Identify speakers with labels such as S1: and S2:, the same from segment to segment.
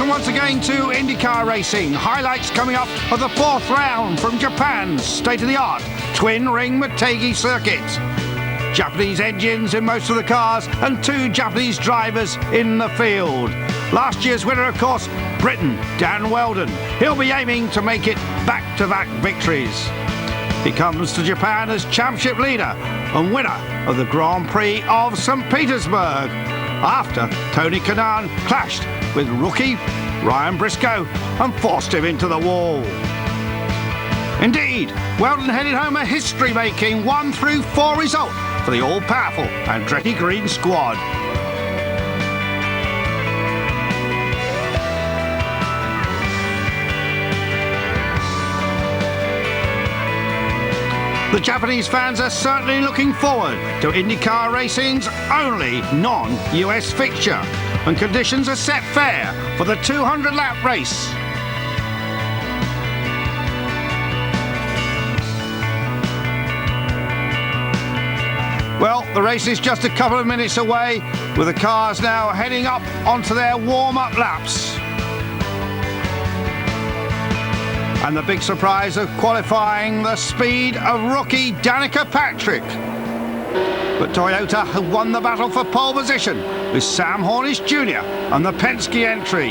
S1: Welcome once again to IndyCar racing. Highlights coming up of the fourth round from Japan's state-of-the-art twin-ring Motegi circuit. Japanese engines in most of the cars and 2 Japanese drivers in the field. Last year's winner, of course, Briton Dan Wheldon. He'll be aiming to make it back-to-back victories. He comes to Japan as championship leader and winner of the Grand Prix of St. Petersburg, after Tony Kanaan clashed with rookie Ryan Briscoe and forced him into the wall. Indeed, Wheldon headed home a history-making 1-4 result for the all-powerful Andretti Green squad. The Japanese fans are certainly looking forward to IndyCar racing's only non-US fixture, and conditions are set fair for the 200-lap race. Well, the race is just a couple of minutes away, with the cars now heading up onto their warm-up laps. And the big surprise of qualifying, the speed of rookie Danica Patrick. But Toyota have won the battle for pole position with Sam Hornish Jr. and the Penske entry.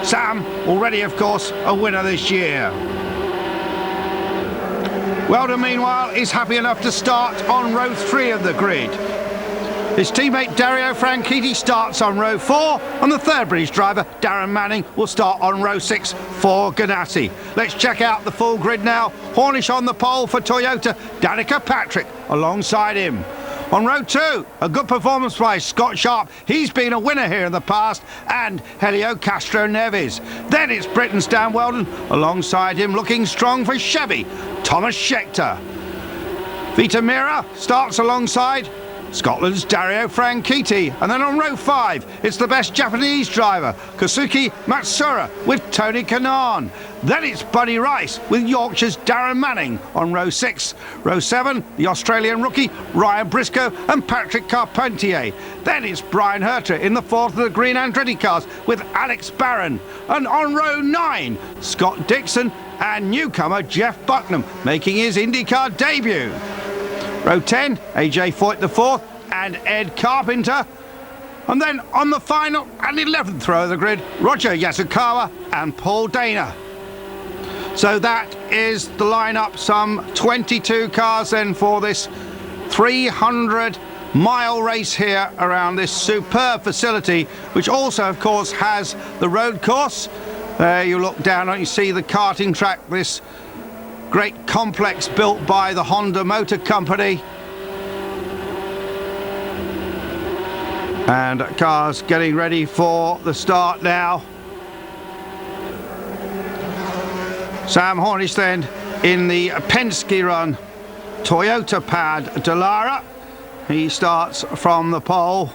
S1: Sam, already of course a winner this year. Wheldon, meanwhile, is happy enough to start on row 3 of the grid. His teammate Dario Franchitti starts on row 4, and the third British driver, Darren Manning, will start on row 6 for Ganassi. Let's check out the full grid now. Hornish on the pole for Toyota, Danica Patrick alongside him. On row 2, a good performance by Scott Sharp. He's been a winner here in the past, and Helio Castro Neves. Then it's Britain's Dan Wheldon. Alongside him, looking strong for Chevy, Thomas Scheckter. Vita Mira starts alongside Scotland's Dario Franchitti. And then on row 5, it's the best Japanese driver, Kazuki Matsuura, with Tony Kanaan. Then it's Buddy Rice with Yorkshire's Darren Manning on row 6. Row 7, the Australian rookie Ryan Briscoe and Patrick Carpentier. Then it's Brian Herter in the fourth of the Green Andretti cars with Alex Barron. And on row 9, Scott Dixon and newcomer Jeff Bucknam making his IndyCar debut. Row 10, AJ Foyt the fourth and Ed Carpenter. And then on the final and 11th row of the grid, Roger Yasukawa and Paul Dana. So that is the lineup, some 22 cars then for this 300-mile race here around this superb facility, which also, of course, has the road course. There you look down and you see the karting track, this great complex built by the Honda Motor Company. And cars getting ready for the start now. Sam Hornish then in the Penske run Toyota pad Dallara. He starts from the pole,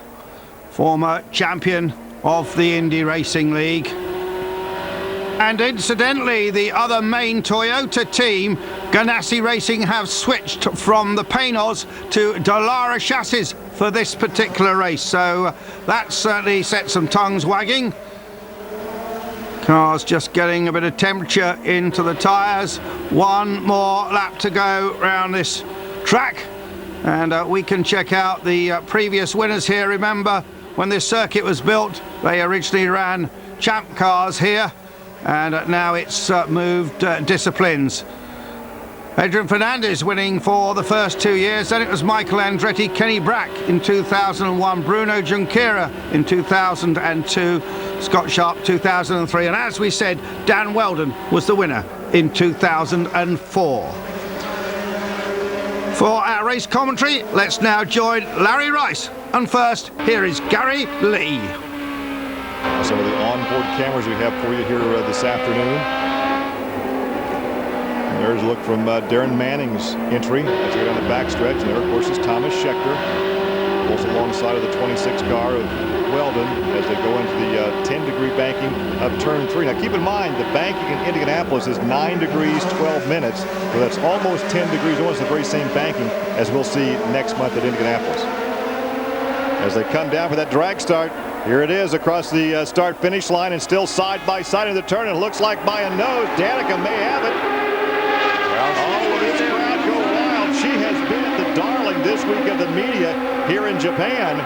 S1: former champion of the Indy Racing League. And incidentally, the other main Toyota team, Ganassi Racing, have switched from the Paynos to Dallara chassis for this particular race. So that certainly set some tongues wagging. Cars just getting a bit of temperature into the tyres. One more lap to go around this track. And we can check out the previous winners here. Remember, when this circuit was built, they originally ran champ cars here. And now it's moved disciplines. Adrian Fernandez winning for the first 2 years. Then it was Michael Andretti, Kenny Brack in 2001, Bruno Junqueira in 2002, Scott Sharp 2003. And as we said, Dan Wheldon was the winner in 2004. For our race commentary, let's now join Larry Rice. And first, here is Gary Lee.
S2: Some of the onboard cameras we have for you here this afternoon. And there's a look from Darren Manning's entry as we go down the backstretch. And there, of course, is Thomas Scheckter, pulls alongside of the 26 car of Wheldon as they go into the 10-degree banking of turn 3. Now, keep in mind, the banking in Indianapolis is 9 degrees, 12 minutes. So that's almost 10 degrees, almost the very same banking as we'll see next month at Indianapolis. As they come down for that drag start, Here it is across the start-finish line, and still side by side in the turn. It looks like by a nose. Danica may have it. Oh, this crowd go wild. She has been the darling this week of the media here in Japan.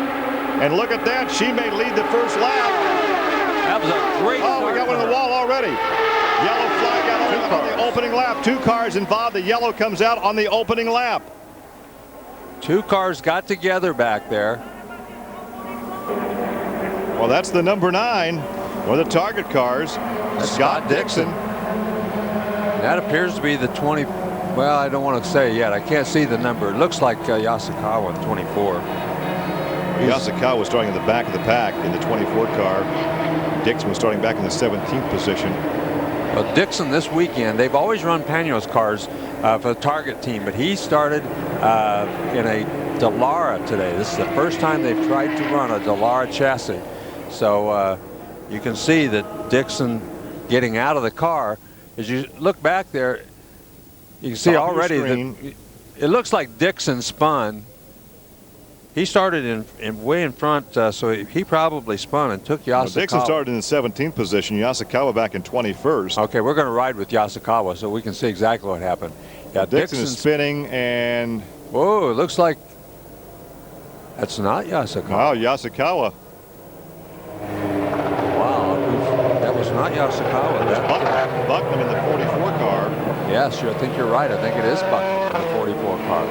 S2: And look at that. She may lead the first lap.
S3: That was a great
S2: Oh, we got one on the wall already. Yellow flag out on the opening lap. 2 cars involved. The yellow comes out on the opening lap.
S3: 2 cars got together back there.
S2: Well, that's the number 9, one of the target cars, Scott Dixon.
S3: That appears to be the 20. Well, I don't want to say yet. I can't see the number. It looks like Yasukawa in 24.
S2: Yasukawa was starting in the back of the pack in the 24 car. Dixon was starting back in the 17th position.
S3: Well, Dixon this weekend, they've always run Pano's cars for the target team, but he started in a Dallara today. This is the first time they've tried to run a Dallara chassis. So you can see that Dixon getting out of the car. As you look back there, you can see already that it looks like Dixon spun. He started way in front, so he probably spun and took Yasukawa.
S2: Well, Dixon started in the 17th position. Yasukawa back in 21st.
S3: Okay, we're going to ride with Yasukawa so we can see exactly what happened. Yeah,
S2: Dixon is spinning, and
S3: whoa, it looks like that's not Yasukawa.
S2: Wow, Yasukawa.
S3: Wow, that was not Yasukawa.
S2: That Bucknam in the 44 car.
S3: Yes, I think you're right. I think it is Bucknam in the 44 car.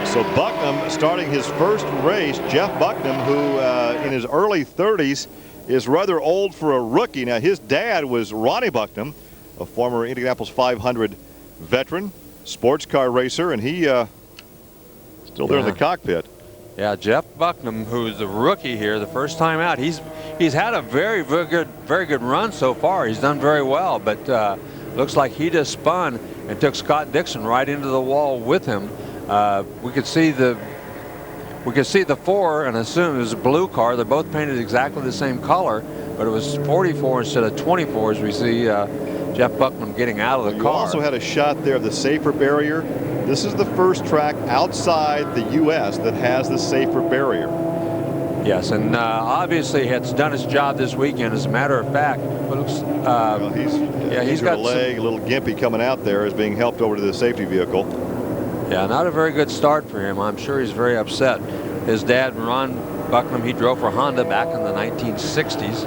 S2: So Bucknam starting his first race. Jeff Bucknam, who in his early 30s is rather old for a rookie. Now, his dad was Ronnie Bucknam, a former Indianapolis 500 veteran, sports car racer, and he still there in the cockpit.
S3: Yeah, Jeff Bucknam, who's the rookie here, the first time out. He's had a very good run so far. He's done very well, but looks like he just spun and took Scott Dixon right into the wall with him. We could see the 4 and assume it was a blue car. They're both painted exactly the same color, but it was 44 instead of 24 as we see Jeff Bucknam getting out of the car.
S2: You also had a shot there of the safer barrier. This is the first track outside the U.S. that has the safer barrier.
S3: Yes, and obviously it's done its job this weekend. As a matter of fact,
S2: well, he's got a leg, a little gimpy coming out there, is being helped over to the safety vehicle.
S3: Yeah, not a very good start for him. I'm sure he's very upset. His dad, Ron Bucknam, he drove for Honda back in the 1960s.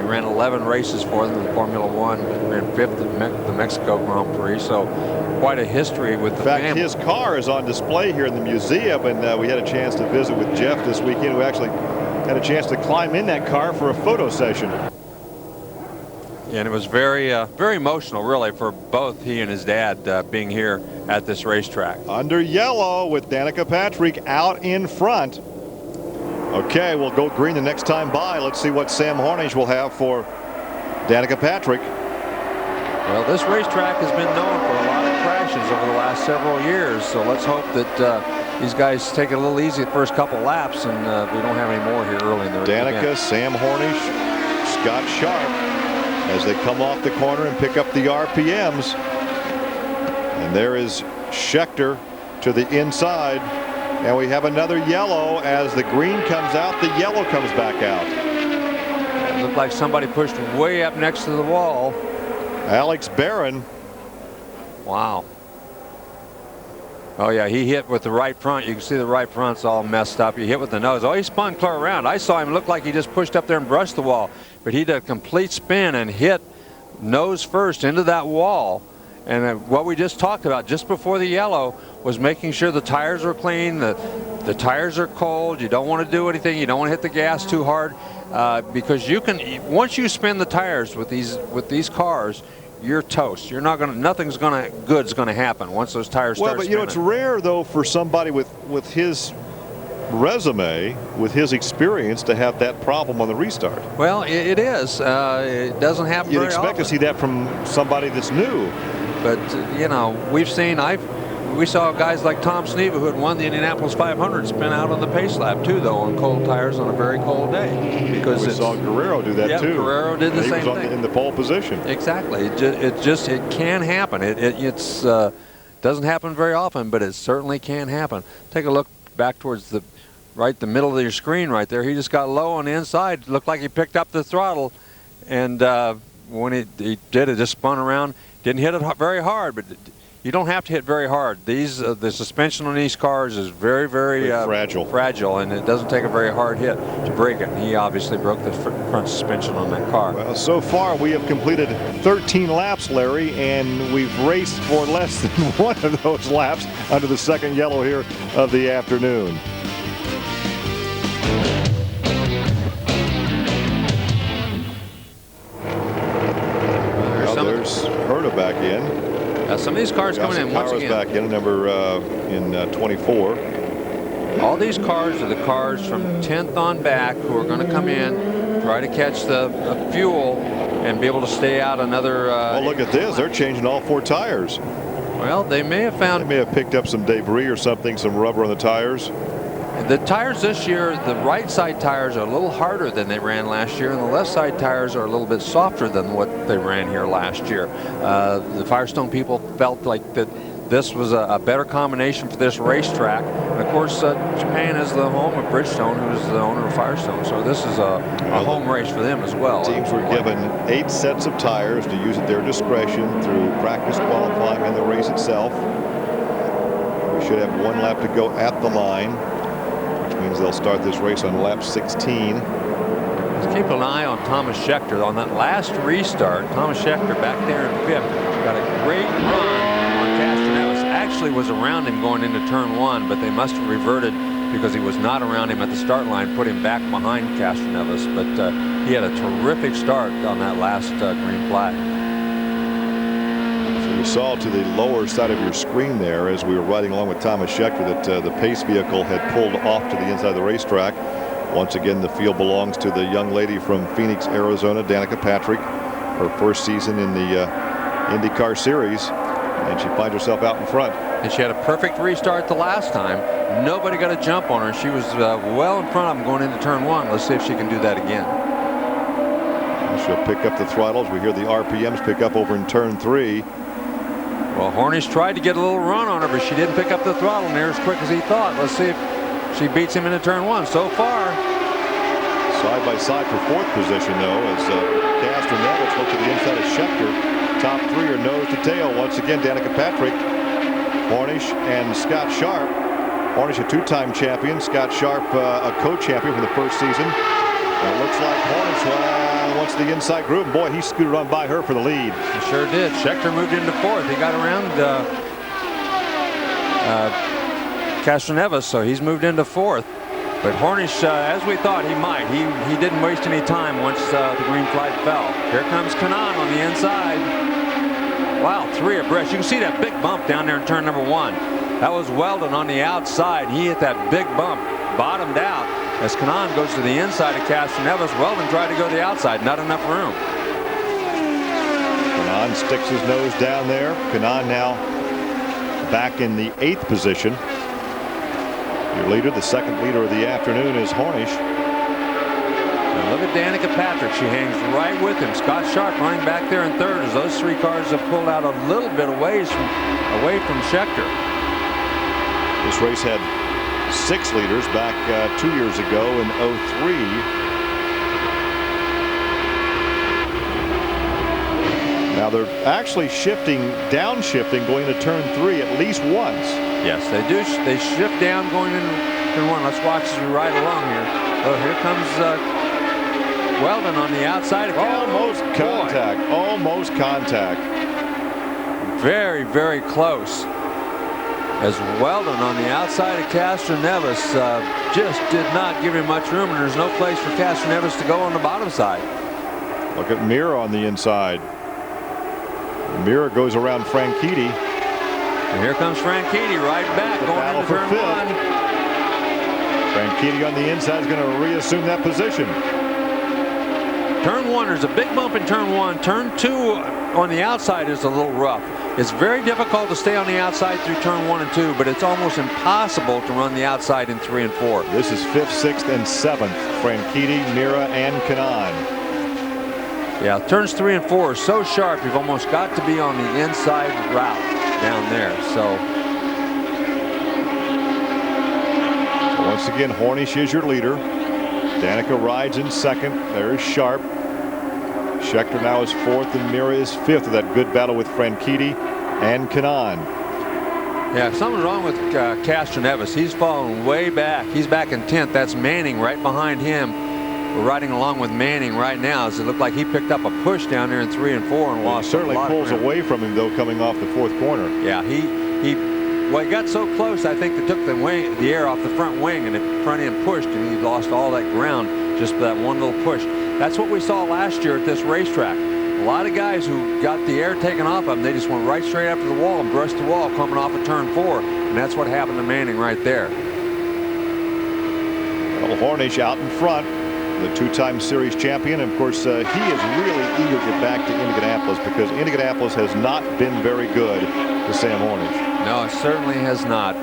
S3: He ran 11 races for them in Formula One, ran 5th at the Mexico Grand Prix. So quite a history with the family.
S2: In fact, his car is on display here in the museum, and we had a chance to visit with Jeff this weekend, who actually had a chance to climb in that car for a photo session.
S3: And it was very emotional, really, for both he and his dad being here at this racetrack.
S2: Under yellow with Danica Patrick out in front. Okay, we'll go green the next time by. Let's see what Sam Hornish will have for Danica Patrick.
S3: Well, this racetrack has been known for a lot of crashes over the last several years, so let's hope that these guys take it a little easy the first couple laps, and we don't have any more here early in the
S2: Danica,
S3: event.
S2: Sam Hornish, Scott Sharp, as they come off the corner and pick up the RPMs. And there is Schechter to the inside. And we have another yellow. As the green comes out, the yellow comes back out.
S3: It looked like somebody pushed way up next to the wall.
S2: Alex Barron.
S3: Wow. Oh, yeah, he hit with the right front. You can see the right front's all messed up. He hit with the nose. Oh, he spun clear around. I saw him look like he just pushed up there and brushed the wall. But he did a complete spin and hit nose first into that wall. And what we just talked about just before the yellow was making sure the tires were clean, the tires are cold. You don't want to do anything. You don't want to hit the gas too hard because you can, once you spin the tires with these cars, you're toast. You're not going to, nothing's going to good's going to happen once those tires start spinning.
S2: Well, but you know, it's rare though for somebody with his resume, with his experience, to have that problem on the restart.
S3: Well, it is. It doesn't happen very often.
S2: You'd expect to see that from somebody that's new.
S3: But you know, we've seen. We saw guys like Tom Sneva, who had won the Indianapolis 500, spin out on the pace lap too, though, on cold tires on a very cold day. Because
S2: we saw Guerrero do that too.
S3: Guerrero did the same thing.
S2: In the pole position.
S3: Exactly. It can happen. It's doesn't happen very often, but it certainly can happen. Take a look back towards the right the middle of your screen right there. He just got low on the inside. Looked like he picked up the throttle, and when he did, it just spun around. Didn't hit it very hard, but you don't have to hit very hard. These the suspension on these cars is very fragile, and it doesn't take a very hard hit to break it. And he obviously broke the front suspension on that car.
S2: Well, so far we have completed 13 laps, Larry, and we've raced for less than one of those laps under the second yellow here of the afternoon. There's Herta back in.
S3: Some of these cars coming in once again.
S2: back in, number 24.
S3: All these cars are the cars from 10th on back who are going to come in, try to catch the fuel, and be able to stay out another.
S2: Well, look at this. They're changing all 4 tires.
S3: Well, they may have found.
S2: They may have picked up some debris or something, some rubber on the tires.
S3: The tires this year, the right side tires are a little harder than they ran last year, and the left side tires are a little bit softer than what they ran here last year. The Firestone people felt like that this was a better combination for this racetrack. And of course, Japan is the home of Bridgestone, who is the owner of Firestone. So this is a home race for them as well.
S2: Teams were given 8 sets of tires to use at their discretion through practice, qualifying, and the race itself. We should have 1 lap to go at the line, which means they'll start this race on lap 16.
S3: Let's keep an eye on Thomas Scheckter. On that last restart, Thomas Scheckter back there in 5th got a great run on Castroneves. Actually was around him going into turn 1, but they must have reverted because he was not around him at the start line, put him back behind Castroneves. But he had a terrific start on that last green flag.
S2: You saw to the lower side of your screen there as we were riding along with Thomas Scheckter that the pace vehicle had pulled off to the inside of the racetrack. Once again, the field belongs to the young lady from Phoenix, Arizona, Danica Patrick. Her first season in the IndyCar Series, and she finds herself out in front.
S3: And she had a perfect restart the last time. Nobody got a jump on her. She was well in front of him going into turn 1. Let's see if she can do that again.
S2: She'll pick up the throttles. We hear the RPMs pick up over in turn 3.
S3: Well, Hornish tried to get a little run on her, but she didn't pick up the throttle near as quick as he thought. Let's see if she beats him into turn 1. So far,
S2: side by side for 4th position, though, as Castroneves look to the inside of Scheckter. Top 3 are nose to tail. Once again, Danica Patrick, Hornish, and Scott Sharp. Hornish, a 2-time champion. Scott Sharp, a co-champion for the first season. And it looks like Hornish wants the inside groove. And boy, he scooted on by her for the lead.
S3: He sure did. Scheckter moved into 4th. He got around Castroneves, so he's moved into 4th. But Hornish, as we thought he might, he didn't waste any time once the green flag fell. Here comes Kanaan on the inside. Wow, 3 abreast. You can see that big bump down there in turn number 1. That was Weldon on the outside. He hit that big bump, bottomed out. As Kanaan goes to the inside of Castroneves, Weldon tried to go to the outside. Not enough room.
S2: Kanaan sticks his nose down there. Kanaan now back in the 8th position. Your leader, the second leader of the afternoon, is Hornish.
S3: Now look at Danica Patrick. She hangs right with him. Scott Sharp running back there in 3rd as those 3 cars have pulled out a little bit away from Scheckter.
S2: This race had 6 leaders back 2 years ago in 03. Now they're actually downshifting going to turn 3 at least once.
S3: Yes, they do. They shift down going into turn 1. Let's watch as we ride along here. Oh, here comes Weldon on the outside.
S2: Almost contact. Almost contact.
S3: Very, very close. As Weldon on the outside of Castroneves just did not give him much room, and there's no place for Castroneves to go on the bottom side.
S2: Look at Mira on the inside. Mira goes around Franchitti.
S3: And here comes Franchitti right back going into turn 1.
S2: Franchitti on the inside is going to reassume that position.
S3: Turn 1, there's a big bump in turn 1. Turn 2 on the outside is a little rough. It's very difficult to stay on the outside through turn 1 and 2, but it's almost impossible to run the outside in 3 and 4.
S2: This is 5th, 6th, and 7th. Franchitti, Mira, and Kanaan.
S3: Yeah, turns 3 and 4 are so sharp, you've almost got to be on the inside route down there. So
S2: Once again, Hornish is your leader. Danica rides in second. There's Sharp. Schechter now is fourth, and Mira is fifth of that good battle with Franchitti and Kanaan.
S3: Yeah, something's wrong with Castroneves. He's fallen way back. He's back in 10th. That's Manning right behind him. We're riding along with Manning right now. As it looked like he picked up a push down there in 3 and 4 and lost.
S2: He certainly pulls away from him though, coming off the fourth corner.
S3: Yeah, he got so close. I think they took the air off the front wing, and the front end pushed, and he lost all that ground just for that one little push. That's what we saw last year at this racetrack. A lot of guys who got the air taken off of them, they just went right straight after the wall and brushed the wall coming off of turn 4, and that's what happened to Manning right there.
S2: Well, Hornish out in front, the two-time series champion. Of course, he is really eager to get back to Indianapolis because Indianapolis has not been very good to Sam Hornish.
S3: No, it certainly has not.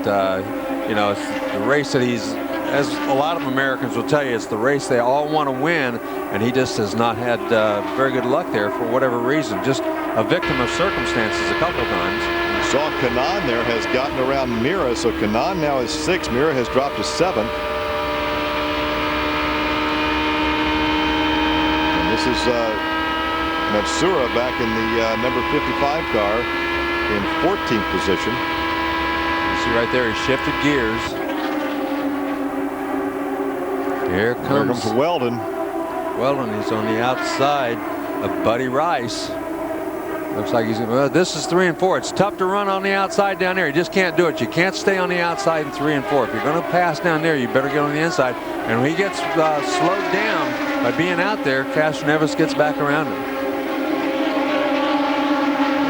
S3: You know, it's the race that he's, as a lot of Americans will tell you, it's the race they all want to win, and he just has not had very good luck there for whatever reason. Just a victim of circumstances a couple of times.
S2: You saw Kanaan there has gotten around Mira, so Kanaan now is 6th. Mira has dropped to 7th. And this is Matsura back in the number 55 car in 14th position.
S3: You see right there, he shifted gears. Here comes
S2: Weldon.
S3: Weldon is on the outside of Buddy Rice. Looks like he's, well, this is 3 and 4. It's tough to run on the outside down there. You just can't do it. You can't stay on the outside in 3 and 4. If you're going to pass down there, you better get on the inside. And when he gets slowed down by being out there, Castroneves gets back around him.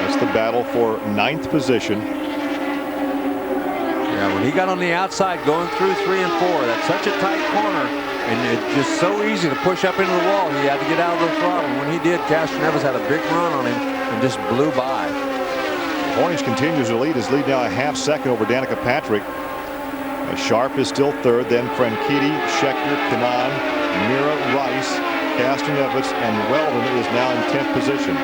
S2: That's the battle for 9th position.
S3: Yeah, when he got on the outside going through 3 and 4, that's such a tight corner. And it's just so easy to push up into the wall. He had to get out of the throttle. And when he did, Castroneves had a big run on him and just blew by.
S2: Hornish continues to lead. His lead now a half second over Danica Patrick. Sharp is still 3rd. Then Franchitti, Schechter, Kanaan, Mira, Rice, Castroneves, and Weldon is now in 10th position.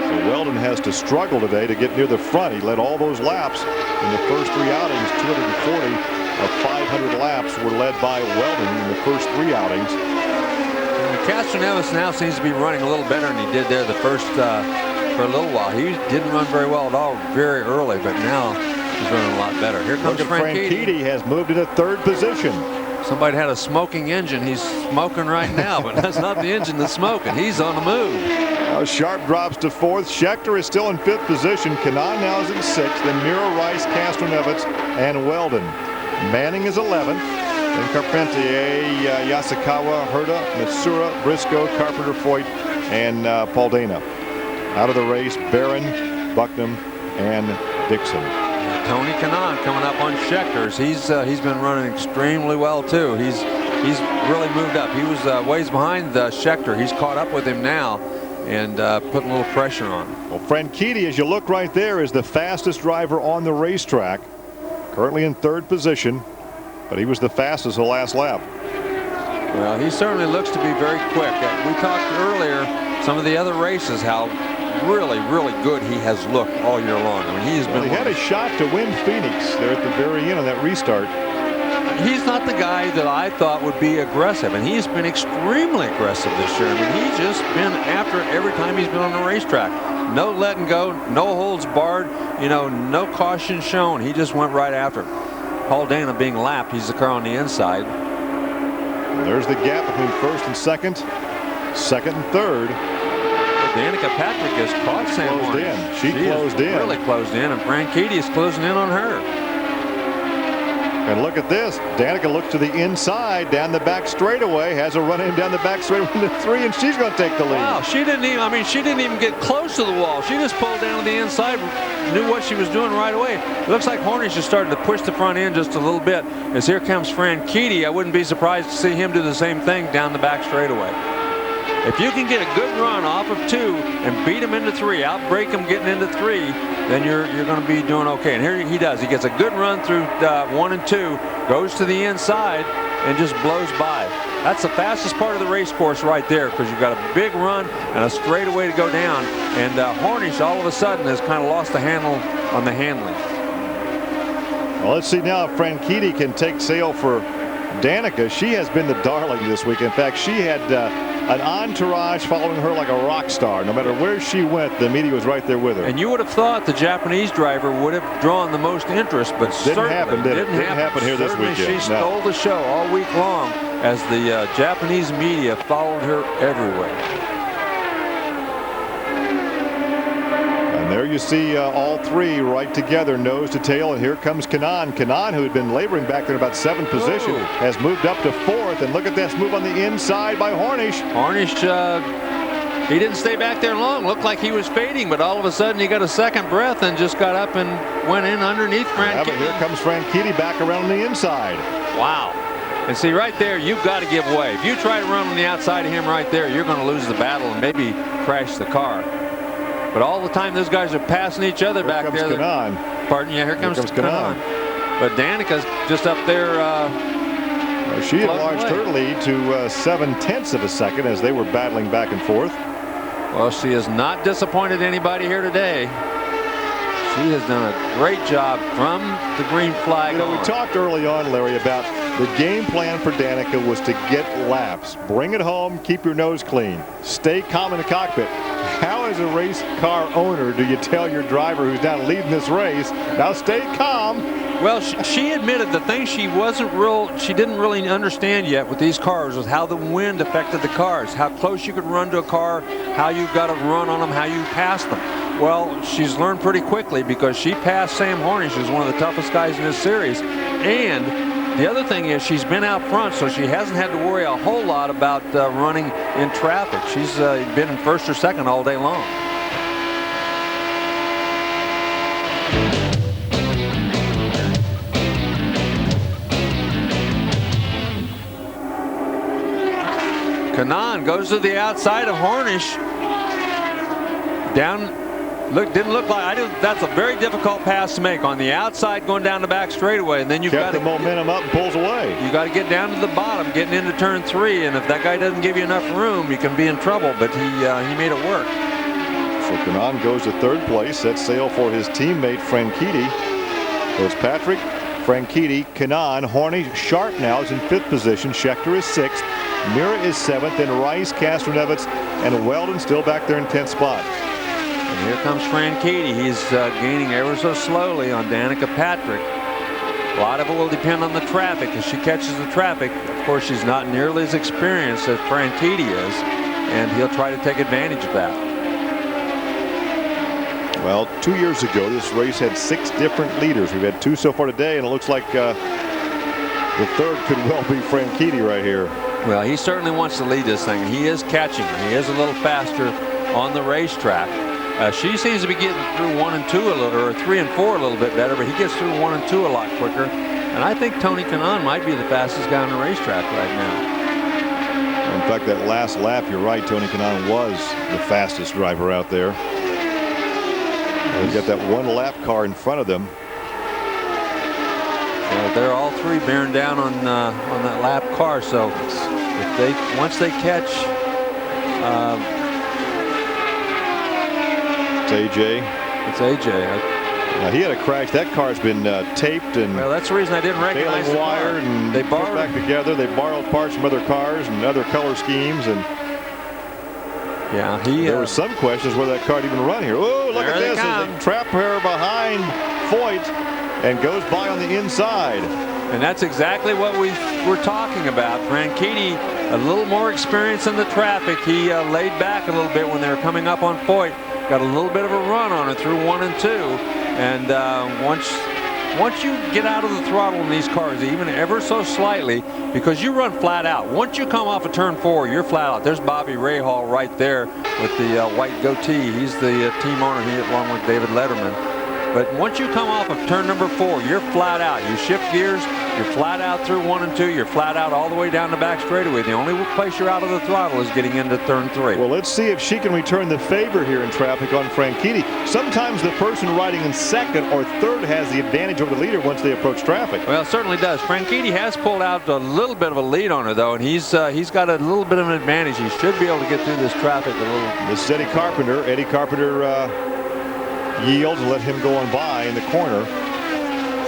S2: So Weldon has to struggle today to get near the front. He led all those laps in the first 3 outings. 240 of 500 laps were led by Weldon in the first 3 outings.
S3: Castroneves now seems to be running a little better than he did there the first for a little while. He didn't run very well at all very early, but now he's running a lot better. Here comes
S2: Franchitti has moved into 3rd position.
S3: Somebody had a smoking engine. He's smoking right now, but that's not the engine that's smoking. He's on the move.
S2: Now Sharp drops to 4th. Schechter is still in 5th position. Kanaan now is in 6th. Then Mira, Rice, Castroneves, and Weldon. Manning is 11th. Then Carpentier, Yasukawa, Herta, Matsura, Briscoe, Carpenter, Foyt, and Paul Dana. Out of the race, Barron, Bucknam, and Dixon.
S3: Tony Kanaan coming up on Schechter's. He's been running extremely well too. He's really moved up. He was ways behind Schechter. He's caught up with him now and putting a little pressure on him.
S2: Well, Franchitti, as you look right there, is the fastest driver on the racetrack. Currently in 3rd position, but he was the fastest the last lap.
S3: Well, he certainly looks to be very quick. We talked earlier some of the other races how really good he has looked all year long. I mean,
S2: he had a shot to win Phoenix there at the very end of that restart.
S3: He's not the guy that I thought would be aggressive, and he's been extremely aggressive this year. I mean, he's just been after it every time he's been on the racetrack. No letting go, no holds barred, you know, no caution shown. He just went right after him. Paul Dana being lapped. He's the car on the inside.
S2: And there's the gap between 1st and 2nd, 2nd and 3rd.
S3: Danica Patrick has caught Sam Hornish.
S2: She closed in.
S3: Really closed in, and Franchitti is closing in on her.
S2: And look at this. Danica looks to the inside down the back straightaway, has a run in down the back straightaway into 3, and she's going to take the lead.
S3: Wow, she didn't even get close to the wall. She just pulled down to the inside, knew what she was doing right away. It looks like Hornish is starting to push the front end just a little bit. As here comes Franchitti, I wouldn't be surprised to see him do the same thing down the back straightaway. If you can get a good run off of 2 and beat him into 3, outbreak him getting into 3, then you're going to be doing okay. And here he does. He gets a good run through 1 and 2, goes to the inside, and just blows by. That's the fastest part of the race course right there, because you've got a big run and a straightaway to go down. And Hornish all of a sudden has kind of lost the handle on the handling.
S2: Well, let's see now if Franchitti can take sail for Danica. She has been the darling this week. In fact, she had an entourage following her like a rock star. No matter where she went, the media was right there with her.
S3: And you would have thought the Japanese driver would have drawn the most interest, but
S2: didn't happen, did it? Didn't happen here this weekend.
S3: She stole the show all week long as the Japanese media followed her everywhere.
S2: And there you see all three right together, nose to tail, and here comes Kanaan. Kanaan, who had been laboring back there in about 7th position, has moved up to 4th, and look at this move on the inside by Hornish.
S3: Hornish, he didn't stay back there long. Looked like he was fading, but all of a sudden he got a second breath and just got up and went in underneath Franchitti.
S2: Yeah, but here comes Franchitti back around on the inside.
S3: Wow. And see, right there, you've got to give way. If you try to run on the outside of him right there, you're going to lose the battle and maybe crash the car. But all the time those guys are passing each other back there.
S2: Here comes Kanaan.
S3: Pardon? Yeah, here comes Kanaan. But Danica's just up there.
S2: She enlarged her lead to 0.7 of a second as they were battling back and forth.
S3: Well, she has not disappointed anybody here today. She has done a great job from the green flag.
S2: You know, we talked early on, Larry, about the game plan for Danica was to get laps. Bring it home, keep your nose clean, stay calm in the cockpit. How, as a race car owner, do you tell your driver who's now leading this race, now stay calm?
S3: Well, she admitted the thing she didn't really understand yet with these cars was how the wind affected the cars, how close you could run to a car, how you got to run on them, how you pass them. Well, she's learned pretty quickly because she passed Sam Hornish, who's one of the toughest guys in this series. And the other thing is she's been out front, so she hasn't had to worry a whole lot about running in traffic. She's been in first or second all day long. Kanaan goes to the outside of Hornish. Didn't look like that's a very difficult pass to make on the outside going down the back straightaway, and then you've got
S2: the momentum up and pulls away.
S3: You got to get down to the bottom, getting into turn 3, and if that guy doesn't give you enough room, you can be in trouble. But he made it work.
S2: So Kanaan goes to 3rd place. Sets sail for his teammate Franchitti. So it's Patrick, Franchitti, Kanaan, Hornish, Sharp now is in 5th position. Schechter is 6th. Mira is 7th. Then Rice, Castronevitz, and Weldon still back there in 10th spot.
S3: And here comes Franchitti. He's gaining ever so slowly on Danica Patrick. A lot of it will depend on the traffic. As she catches the traffic, of course, she's not nearly as experienced as Franchitti is, and he'll try to take advantage of that.
S2: Well, 2 years ago, this race had 6 different leaders. We've had 2 so far today, and it looks like the 3rd could well be Franchitti right here.
S3: Well, he certainly wants to lead this thing. He is catching her. He is a little faster on the racetrack. She seems to be getting through 1 and 2 a little, or 3 and 4 a little bit better, but he gets through 1 and 2 a lot quicker. And I think Tony Kanaan might be the fastest guy on the racetrack right now.
S2: In fact, that last lap, you're right, Tony Kanaan was the fastest driver out there. They've got that 1 lap car in front of them.
S3: They're all 3 bearing down on that lap car. So if once they catch.
S2: It's AJ.
S3: It's AJ.
S2: Now he had a crash. That car's been taped and.
S3: Well, that's the reason I didn't recognize the
S2: wire and they put back together. They borrowed parts from other cars and other color schemes, and
S3: yeah,
S2: there were some questions whether that car would even run here. Oh, look at this! They trap her behind Foyt and goes by on the inside.
S3: And that's exactly what we were talking about. Franchitti, a little more experience in the traffic. He laid back a little bit when they were coming up on Foyt. Got a little bit of a run on her through 1 and 2. And once you get out of the throttle in these cars, even ever so slightly, because you run flat out. Once you come off of turn 4, you're flat out. There's Bobby Rahal right there with the white goatee. He's the team owner here along with David Letterman. But once you come off of turn number 4, you're flat out. You shift gears, you're flat out through 1 and 2, you're flat out all the way down the back straightaway. The only place you're out of the throttle is getting into turn 3.
S2: Well, let's see if she can return the favor here in traffic on Franchitti. Sometimes the person riding in 2nd or 3rd has the advantage over the leader once they approach traffic.
S3: Well, it certainly does. Franchitti has pulled out a little bit of a lead on her, though, and he's got a little bit of an advantage. He should be able to get through this traffic a little.
S2: This is Eddie Carpenter. Eddie Carpenter yields and let him go on by in the corner.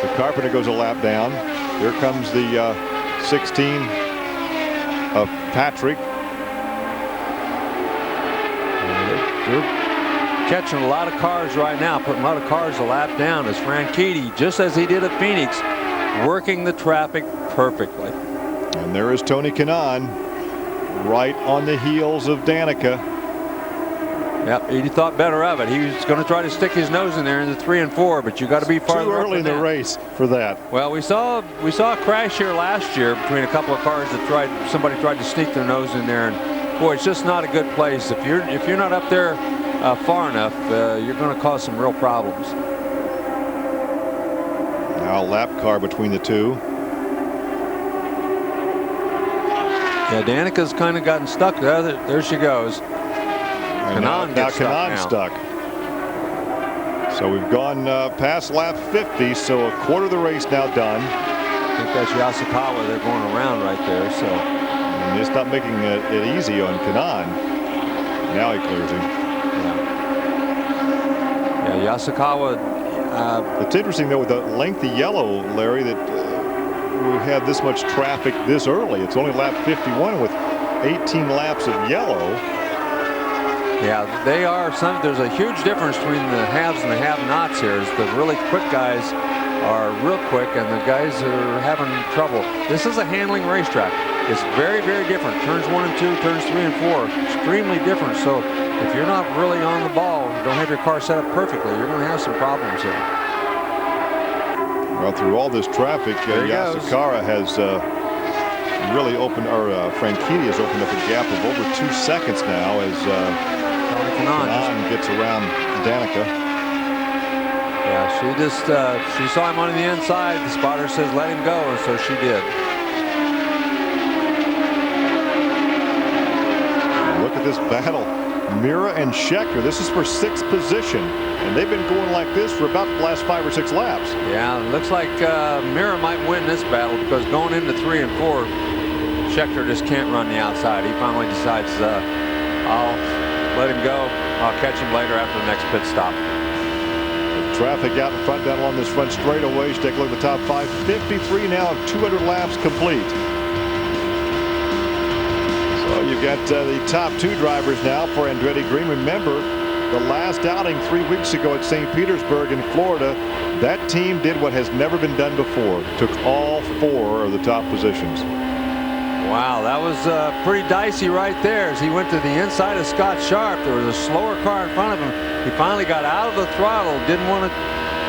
S2: So Carpenter goes a lap down. Here comes the 16 of Patrick.
S3: They're catching a lot of cars right now, putting a lot of cars a lap down as Franchitti, just as he did at Phoenix, working the traffic perfectly.
S2: And there is Tony Kanaan right on the heels of Danica.
S3: Yep, he thought better of it. He was going to try to stick his nose in there in the 3 and 4, but you got to be farther
S2: too early in the race for that.
S3: Well, we saw a crash here last year between a couple of cars that somebody tried to sneak their nose in there, and boy, it's just not a good place. If you're not up there far enough, you're going to cause some real problems.
S2: Now a lap car between the two.
S3: Yeah, Danica's kind of gotten stuck. There she goes.
S2: And now Kanaan stuck. So we've gone past lap 50, so a quarter of the race now done.
S3: I think that's Yasukawa. They're going around right there. So
S2: and it's not making it easy on Kanaan. Now he clears him.
S3: Yeah, Yasukawa.
S2: It's interesting though with the lengthy yellow, Larry, that we had this much traffic this early. It's only lap 51 with 18 laps of yellow.
S3: Yeah, they are there's a huge difference between the haves and the have-nots here. The really quick guys are real quick, and the guys are having trouble. This is a handling racetrack. It's very, very different. Turns 1 and 2, turns 3 and 4, extremely different. So if you're not really on the ball, don't have your car set up perfectly, you're going to have some problems here.
S2: Well, through all this traffic, Yasukara has really opened, or Franchitti has opened up a gap of over 2 seconds now as Kanaan gets around Danica.
S3: Yeah, she saw him on the inside. The spotter says let him go, and so she did.
S2: Look at this battle. Mira and Schechter. This is for 6th position, and they've been going like this for about the last 5 or 6 laps.
S3: Yeah, it looks like Mira might win this battle because going into 3 and 4, Schechter just can't run the outside. He finally decides, I'll let him go. I'll catch him later after the next pit stop.
S2: The traffic out in front down along this front straightaway. Take a look at the top 5. 53 now, 200 laps complete. So you've got the top 2 drivers now for Andretti Green. Remember, the last outing 3 weeks ago at St. Petersburg in Florida, that team did what has never been done before. Took all 4 of the top positions.
S3: Wow, that was pretty dicey right there as he went to the inside of Scott Sharp. There was a slower car in front of him. He finally got out of the throttle, didn't want to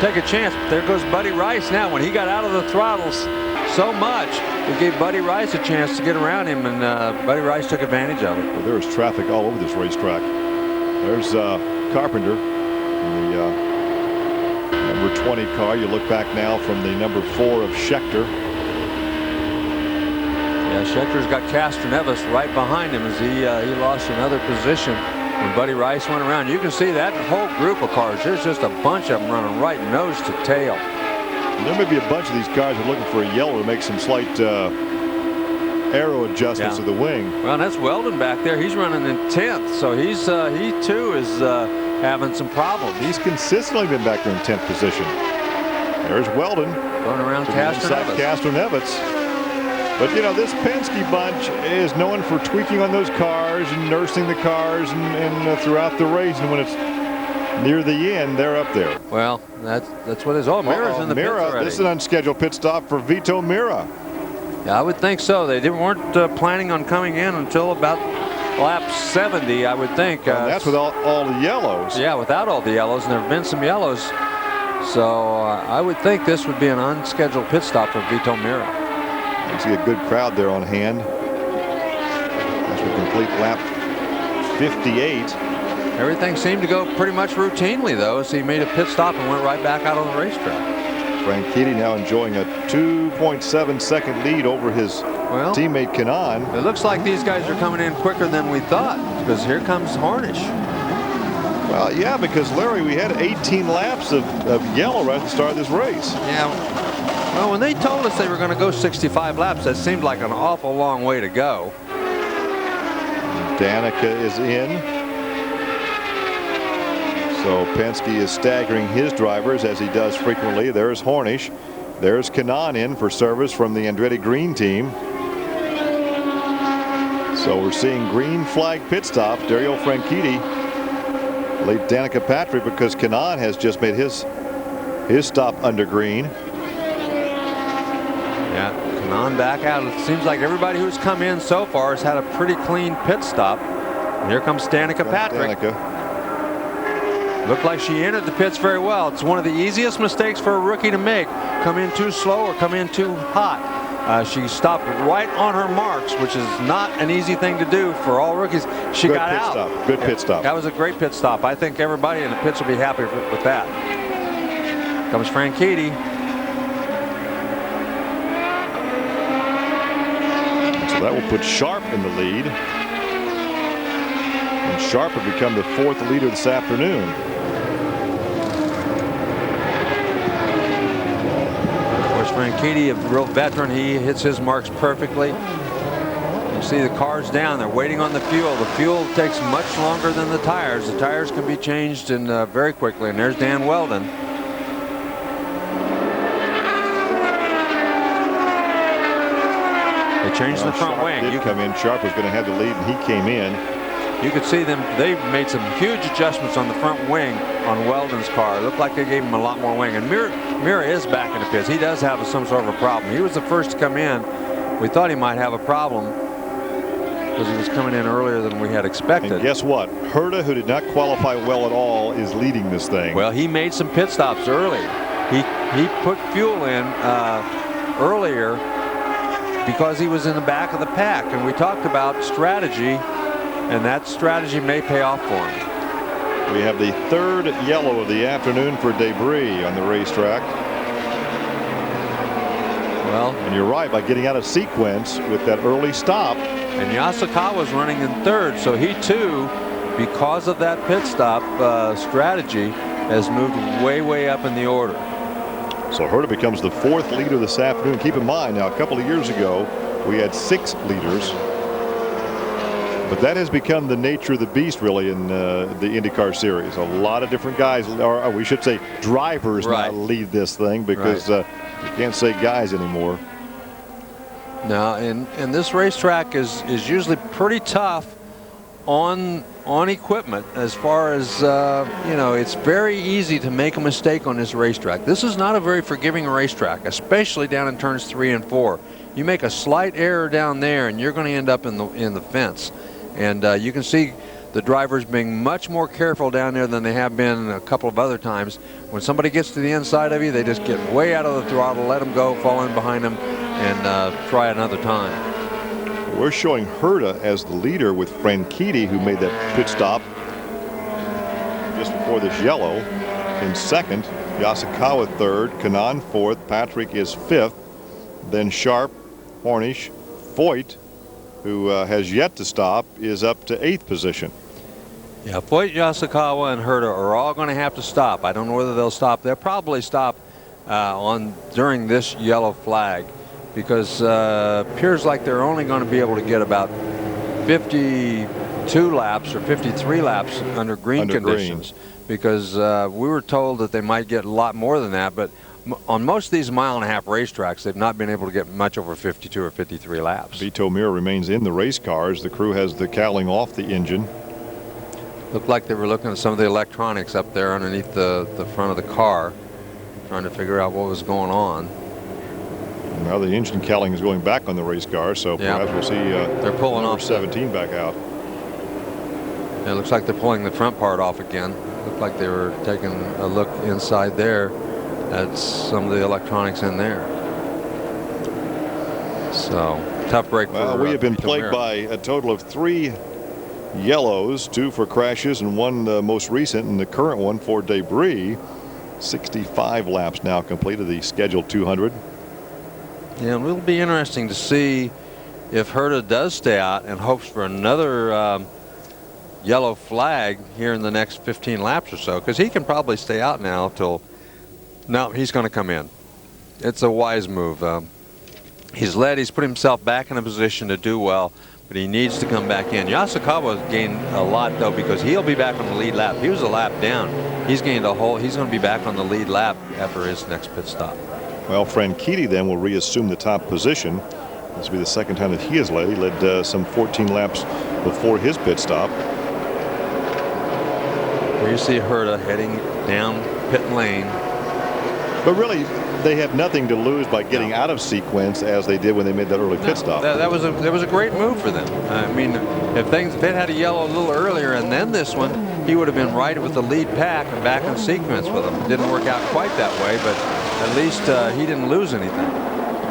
S3: take a chance. But there goes Buddy Rice now. When he got out of the throttles so much, it gave Buddy Rice a chance to get around him, and Buddy Rice took advantage of it.
S2: Well, there was traffic all over this racetrack. There's Carpenter in the number 20 car. You look back now from the number 4 of Schechter.
S3: Yeah, Schechter's got Castroneves right behind him as he lost another position when Buddy Rice went around. You can see that whole group of cars. There's just a bunch of them running right nose to tail.
S2: And there may be a bunch of these cars that are looking for a yellow to make some slight aero adjustments to the wing.
S3: Well, and that's Weldon back there. He's running in 10th, so he too is having some problems.
S2: He's consistently been back there in 10th position. There's Weldon
S3: going around Castroneves.
S2: But you know, this Penske bunch is known for tweaking on those cars and nursing the cars and throughout the race, and when it's near the end, they're up there.
S3: Well, that's what it is. Oh, Mira's in the pits already.
S2: This is an unscheduled pit stop for Vito Mira.
S3: Yeah, I would think so. They weren't planning on coming in until about lap 70, I would think.
S2: And that's with all the yellows.
S3: Yeah, without all the yellows, and there have been some yellows. So I would think this would be an unscheduled pit stop for Vito Mira.
S2: You see a good crowd there on hand as we complete lap 58.
S3: Everything seemed to go pretty much routinely, though, as he made a pit stop and went right back out on the racetrack.
S2: Franchitti now enjoying a 2.7-second lead over his teammate Kanaan.
S3: It looks like these guys are coming in quicker than we thought, because here comes Hornish.
S2: Well, yeah, because, Larry, we had 18 laps of yellow right at the start of this race.
S3: Yeah. Well, when they told us they were going to go 65 laps, that seemed like an awful long way to go.
S2: Danica is in. So Penske is staggering his drivers as he does frequently. There's Hornish. There's Kanaan in for service from the Andretti Green team. So we're seeing green flag pit stop. Dario Franchitti lead Danica Patrick because Kanaan has just made his stop under green.
S3: Yeah, Kanaan back out. It seems like everybody who's come in so far has had a pretty clean pit stop. And here comes Danica Patrick.
S2: Danica.
S3: Looked like she entered the pits very well. It's one of the easiest mistakes for a rookie to make. Come in too slow or come in too hot. She stopped right on her marks, which is not an easy thing to do for all rookies. She
S2: Good
S3: got
S2: pit
S3: out.
S2: Stop. Good pit stop.
S3: That was a great pit stop. I think everybody in the pits will be happy with that. Comes Franchitti.
S2: So that will put Sharp in the lead. And Sharp will become the 4th leader this afternoon.
S3: Franchitti, a real veteran, he hits his marks perfectly. You see the cars down, they're waiting on the fuel. The fuel takes much longer than the tires. The tires can be changed in very quickly, and there's Dan Weldon. They changed the front wing.
S2: Did come in. Sharp was going to have the lead, and he came in.
S3: You could see them, they've made some huge adjustments on the front wing on Weldon's car. It looked like they gave him a lot more wing. And Mira is back in the pits. He does have some sort of a problem. He was the first to come in. We thought he might have a problem because he was coming in earlier than we had expected.
S2: And guess what? Herta, who did not qualify well at all, is leading this thing.
S3: Well, he made some pit stops early. He put fuel in earlier because he was in the back of the pack. And we talked about strategy. And that strategy may pay off for him.
S2: We have the 3rd yellow of the afternoon for debris on the racetrack.
S3: Well,
S2: and you're right, by getting out of sequence with that early stop.
S3: And Yasukawa's running in 3rd, so he too, because of that pit stop strategy, has moved way up in the order.
S2: So Herta becomes the 4th leader this afternoon. Keep in mind, now a couple of years ago, we had 6 leaders. But that has become the nature of the beast, really, in the IndyCar series. A lot of different guys, or we should say drivers, now lead this thing because you can't say guys anymore.
S3: No, and this racetrack is usually pretty tough on equipment as far as, you know, it's very easy to make a mistake on this racetrack. This is not a very forgiving racetrack, especially down in turns 3 and 4. You make a slight error down there and you're going to end up in the fence. And you can see the drivers being much more careful down there than they have been a couple of other times. When somebody gets to the inside of you, they just get way out of the throttle, let them go, fall in behind them, and try another time.
S2: We're showing Herta as the leader with Franchitti, who made that pit stop just before this yellow, in 2nd. Yasukawa 3rd, Kanaan 4th, Patrick is 5th, then Sharp, Hornish, Foyt, who has yet to stop, is up to 8th position.
S3: Yeah, Foyt, Yasukawa, and Herta are all going to have to stop. I don't know whether they'll stop. They'll probably stop during this yellow flag because appears like they're only going to be able to get about 52 laps or 53 laps under green conditions. Because we were told that they might get a lot more than that, but on most of these mile-and-a-half racetracks, they've not been able to get much over 52 or 53 laps.
S2: Vito Mira remains in the race cars. The crew has the cowling off the engine.
S3: Looked like they were looking at some of the electronics up there underneath the front of the car, trying to figure out what was going on.
S2: Now the engine cowling is going back on the race car, so perhaps we'll see
S3: they're pulling off
S2: 17 back out.
S3: It looks like they're pulling the front part off again. Looked like they were taking a look inside there. That's some of the electronics in there. So tough break.
S2: Well, we have been plagued by a total of 3 yellows, 2 for crashes and 1 most recent, and the current one for debris. 65 laps now completed the scheduled 200.
S3: Yeah, and it'll be interesting to see if Herta does stay out and hopes for another yellow flag here in the next 15 laps or so, because he can probably stay out now till. No, he's going to come in. It's a wise move. He's put himself back in a position to do well, but he needs to come back in. Yasukawa gained a lot, though, because he'll be back on the lead lap. He was a lap down. He's gained a whole. He's going to be back on the lead lap after his next pit stop.
S2: Well, Franchitti then will reassume the top position. This will be the second time that he has led. He led some 14 laps before his pit stop.
S3: Here you see Herta heading down pit lane.
S2: But really, they have nothing to lose by getting out of sequence as they did when they made that early pit stop.
S3: That was a great move for them. I mean, if Pitt had a yellow a little earlier and then this one, he would have been right with the lead pack and back in sequence with them. It didn't work out quite that way, but at least he didn't lose anything.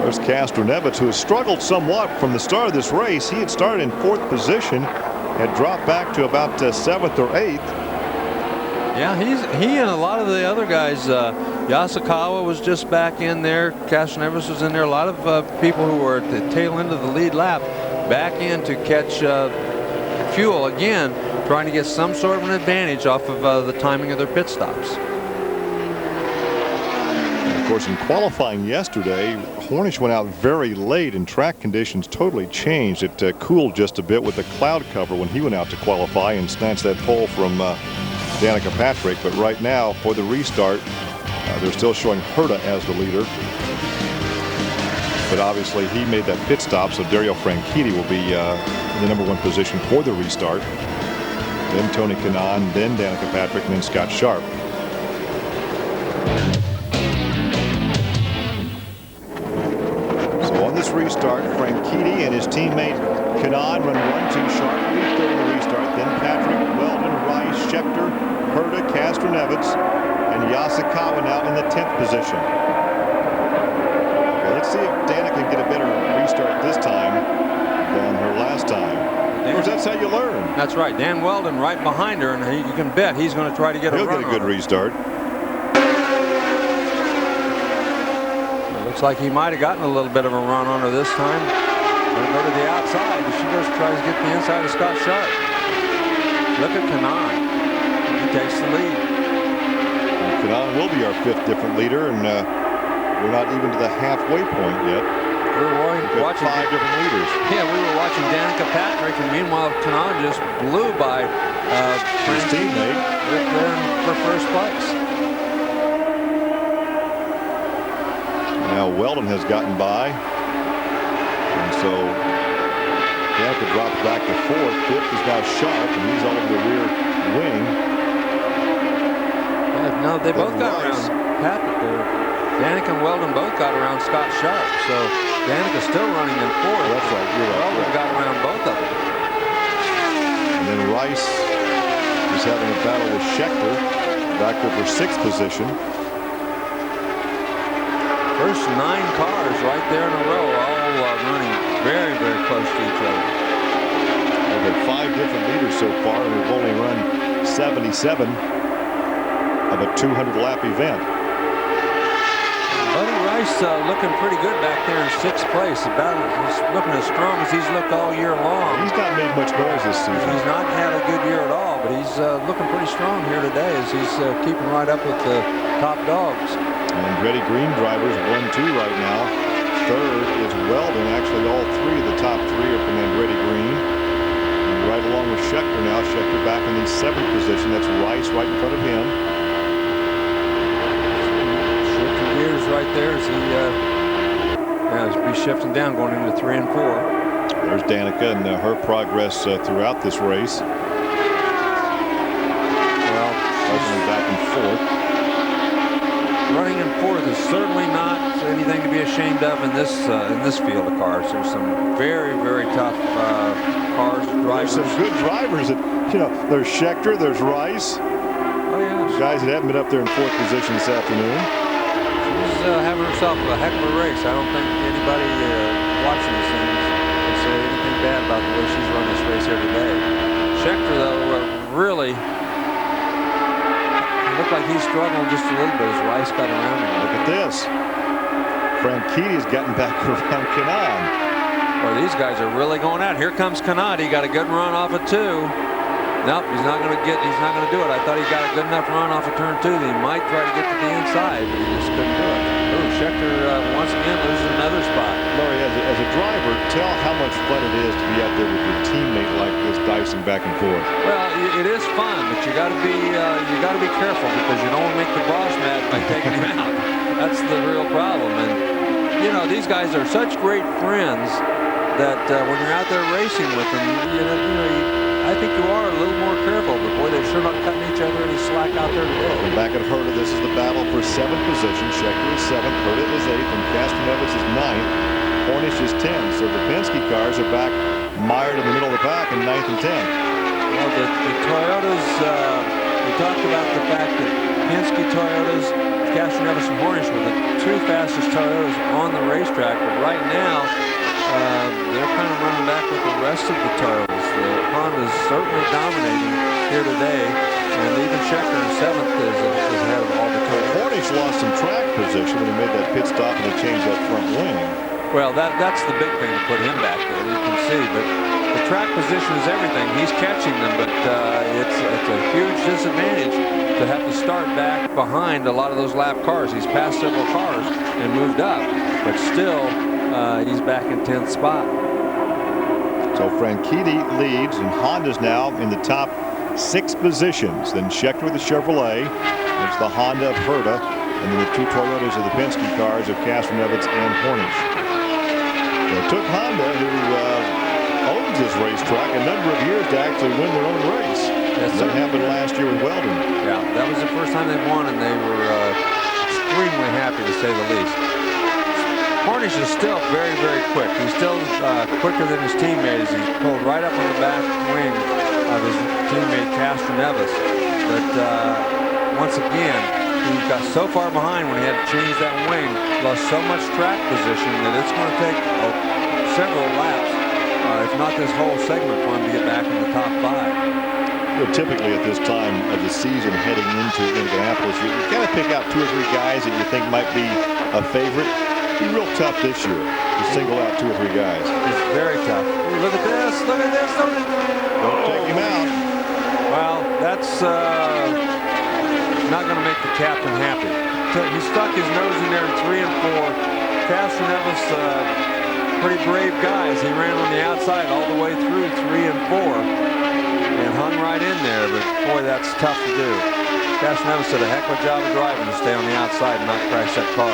S2: There's Castroneves, who has struggled somewhat from the start of this race. He had started in 4th position, had dropped back to about 7th or 8th.
S3: Yeah, he and a lot of the other guys. Yasukawa was just back in there. Castroneves was in there. A lot of people who were at the tail end of the lead lap back in to catch fuel again, trying to get some sort of an advantage off of the timing of their pit stops.
S2: And of course, in qualifying yesterday, Hornish went out very late and track conditions totally changed. It cooled just a bit with the cloud cover when he went out to qualify and snatched that pole from Danica Patrick. But right now, for the restart, they're still showing Herta as the leader. But obviously, he made that pit stop, so Dario Franchitti will be in the #1 position for the restart. Then Tony Kanaan, then Danica Patrick, and then Scott Sharp. So on this restart, Franchitti and his teammate Kanaan run 1-2. Sharp lead third in the restart. Then Patrick, Weldon, Rice, Scheckter, Herta, Castroneves, and Yasukawa now in the 10th position. Well, let's see if Danica can get a better restart this time than her last time. Of course, that's how you learn.
S3: That's right. Dan Weldon right behind her, and you can bet he's going to try to get a run.
S2: He'll get a good restart.
S3: It looks like he might have gotten a little bit of a run on her this time. Going to go to the outside. She goes tries to get the inside of Scott Sharp. Look at Kanaan. He takes the lead.
S2: Kanaan will be our 5th different leader, and we're not even to the halfway point yet.
S3: We were watching
S2: 5 different leaders.
S3: Yeah, we were watching Danica Patrick, and meanwhile Kanaan just blew by
S2: his teammate
S3: for first place.
S2: Now Weldon has gotten by, and so Danica drops back to 4th. 5th is now Sharp, and he's all over the rear wing.
S3: Yeah, no, they both got around Patrick. Danica and Weldon both got around Scott Sharp, so Danica's still running in 4th.
S2: That's right. You're right.
S3: Weldon got around both of them.
S2: And then Rice is having a battle with Scheckter back over 6th position.
S3: First 9 cars right there in a row, all running very, very close to each other.
S2: We've had 5 different leaders so far, and we've only run 77 of a 200-lap event.
S3: Buddy Rice looking pretty good back there in 6th place. He's looking as strong as he's looked all year long.
S2: He's not made much noise this season.
S3: He's not had a good year at all, but he's looking pretty strong here today as he's keeping right up with the top dogs.
S2: And Green drivers 1-2 right now. 3rd is Weldon. Actually, all 3 of the top 3 are from Andretti Green. And right along with Scheckter now. Scheckter back in the 7th position. That's Rice right in front of him.
S3: Shifting gears right there as he'll be shifting down going into 3 and 4.
S2: There's Danica and her progress throughout this race.
S3: Well,
S2: back in 4th.
S3: Running in 4th is certainly not anything to be ashamed of in this field of cars. There's some very, very tough cars, drivers.
S2: There's some good drivers. There's Scheckter, there's Rice.
S3: Oh yeah,
S2: guys that haven't been up there in 4th position this afternoon.
S3: She's having herself a heck of a race. I don't think anybody watching this thing can say anything bad about the way she's run this race here today. Scheckter, though, really. Looked like he's struggling just a little bit as Rice got around him.
S2: Look at this. Franchitti's gotten back around Kanaan.
S3: Well, these guys are really going out. Here comes Kanaan. He got a good run off of 2. Nope, he's not going to do it. I thought he got a good enough run off of turn 2 that he might try to get to the inside, but he just couldn't do it. Oh, Scheckter once again loses another spot.
S2: Laurie, as a driver, tell how much fun it is to be out there with your teammate like this, dicing back and forth.
S3: Well, it is fun, but you got to be careful because you don't want to make the boss mad by taking him out. That's the real problem. And, you know, these guys are such great friends that when you're out there racing with them, I think you are a little more careful. But, boy, they're sure not cutting each other any slack out there today.
S2: And back at Herta, this is the battle for 7th position. Scheckter is 7th, Herta is 8th, and Castroneves is 9th. Hornish is 10th. So the Penske cars are back mired in the middle of the pack in 9th and 10th.
S3: Well, the Toyotas, we talked about the fact that Penske Toyotas, Castroneves and Hornish were the 2 fastest Toyotas on the racetrack. But right now, they're kind of running back with the rest of the Toyotas. The Honda's certainly dominating here today. And even Scheckter in 7th is ahead of all the Toyotas.
S2: Hornish lost some track position when he made that pit stop and they changed that front wing.
S3: Well, that's the big thing to put him back there. You can see, but the track position is everything. He's catching them, but it's a huge disadvantage to have to start back behind a lot of those lap cars. He's passed several cars and moved up, but still he's back in 10th spot.
S2: So Franchitti leads, and Honda's now in the top 6 positions. Then Scheckter with the Chevrolet. There's the Honda of Herta, and then the 2 Toyotas of the Penske cars of Castroneves and Hornish. It took Honda, who owns this racetrack, a number of years to actually win their own race.
S3: Yes,
S2: that happened last year with Weldon.
S3: Yeah, that was the first time they won, and they were extremely happy, to say the least. Hornish is still very, very quick. He's still quicker than his teammates. He's pulled right up on the back wing of his teammate Castroneves. But once again, he got so far behind when he had to change that wing, lost so much track position that it's going to take several laps, if not this whole segment, for him to get back in the top 5.
S2: You know, typically at this time of the season heading into Indianapolis, you got to pick out 2 or 3 guys that you think might be a favorite. It's real tough this year to single out 2 or 3 guys.
S3: It's very tough. Ooh, look at this, look at this.
S2: Don't take him out.
S3: Well, that's not going to make the captain happy. He stuck his nose in there in 3 and 4. Castroneves, pretty brave guys. He ran on the outside all the way through 3 and 4 and hung right in there. But boy, that's tough to do. Castroneves did a heck of a job of driving to stay on the outside and not crash that car.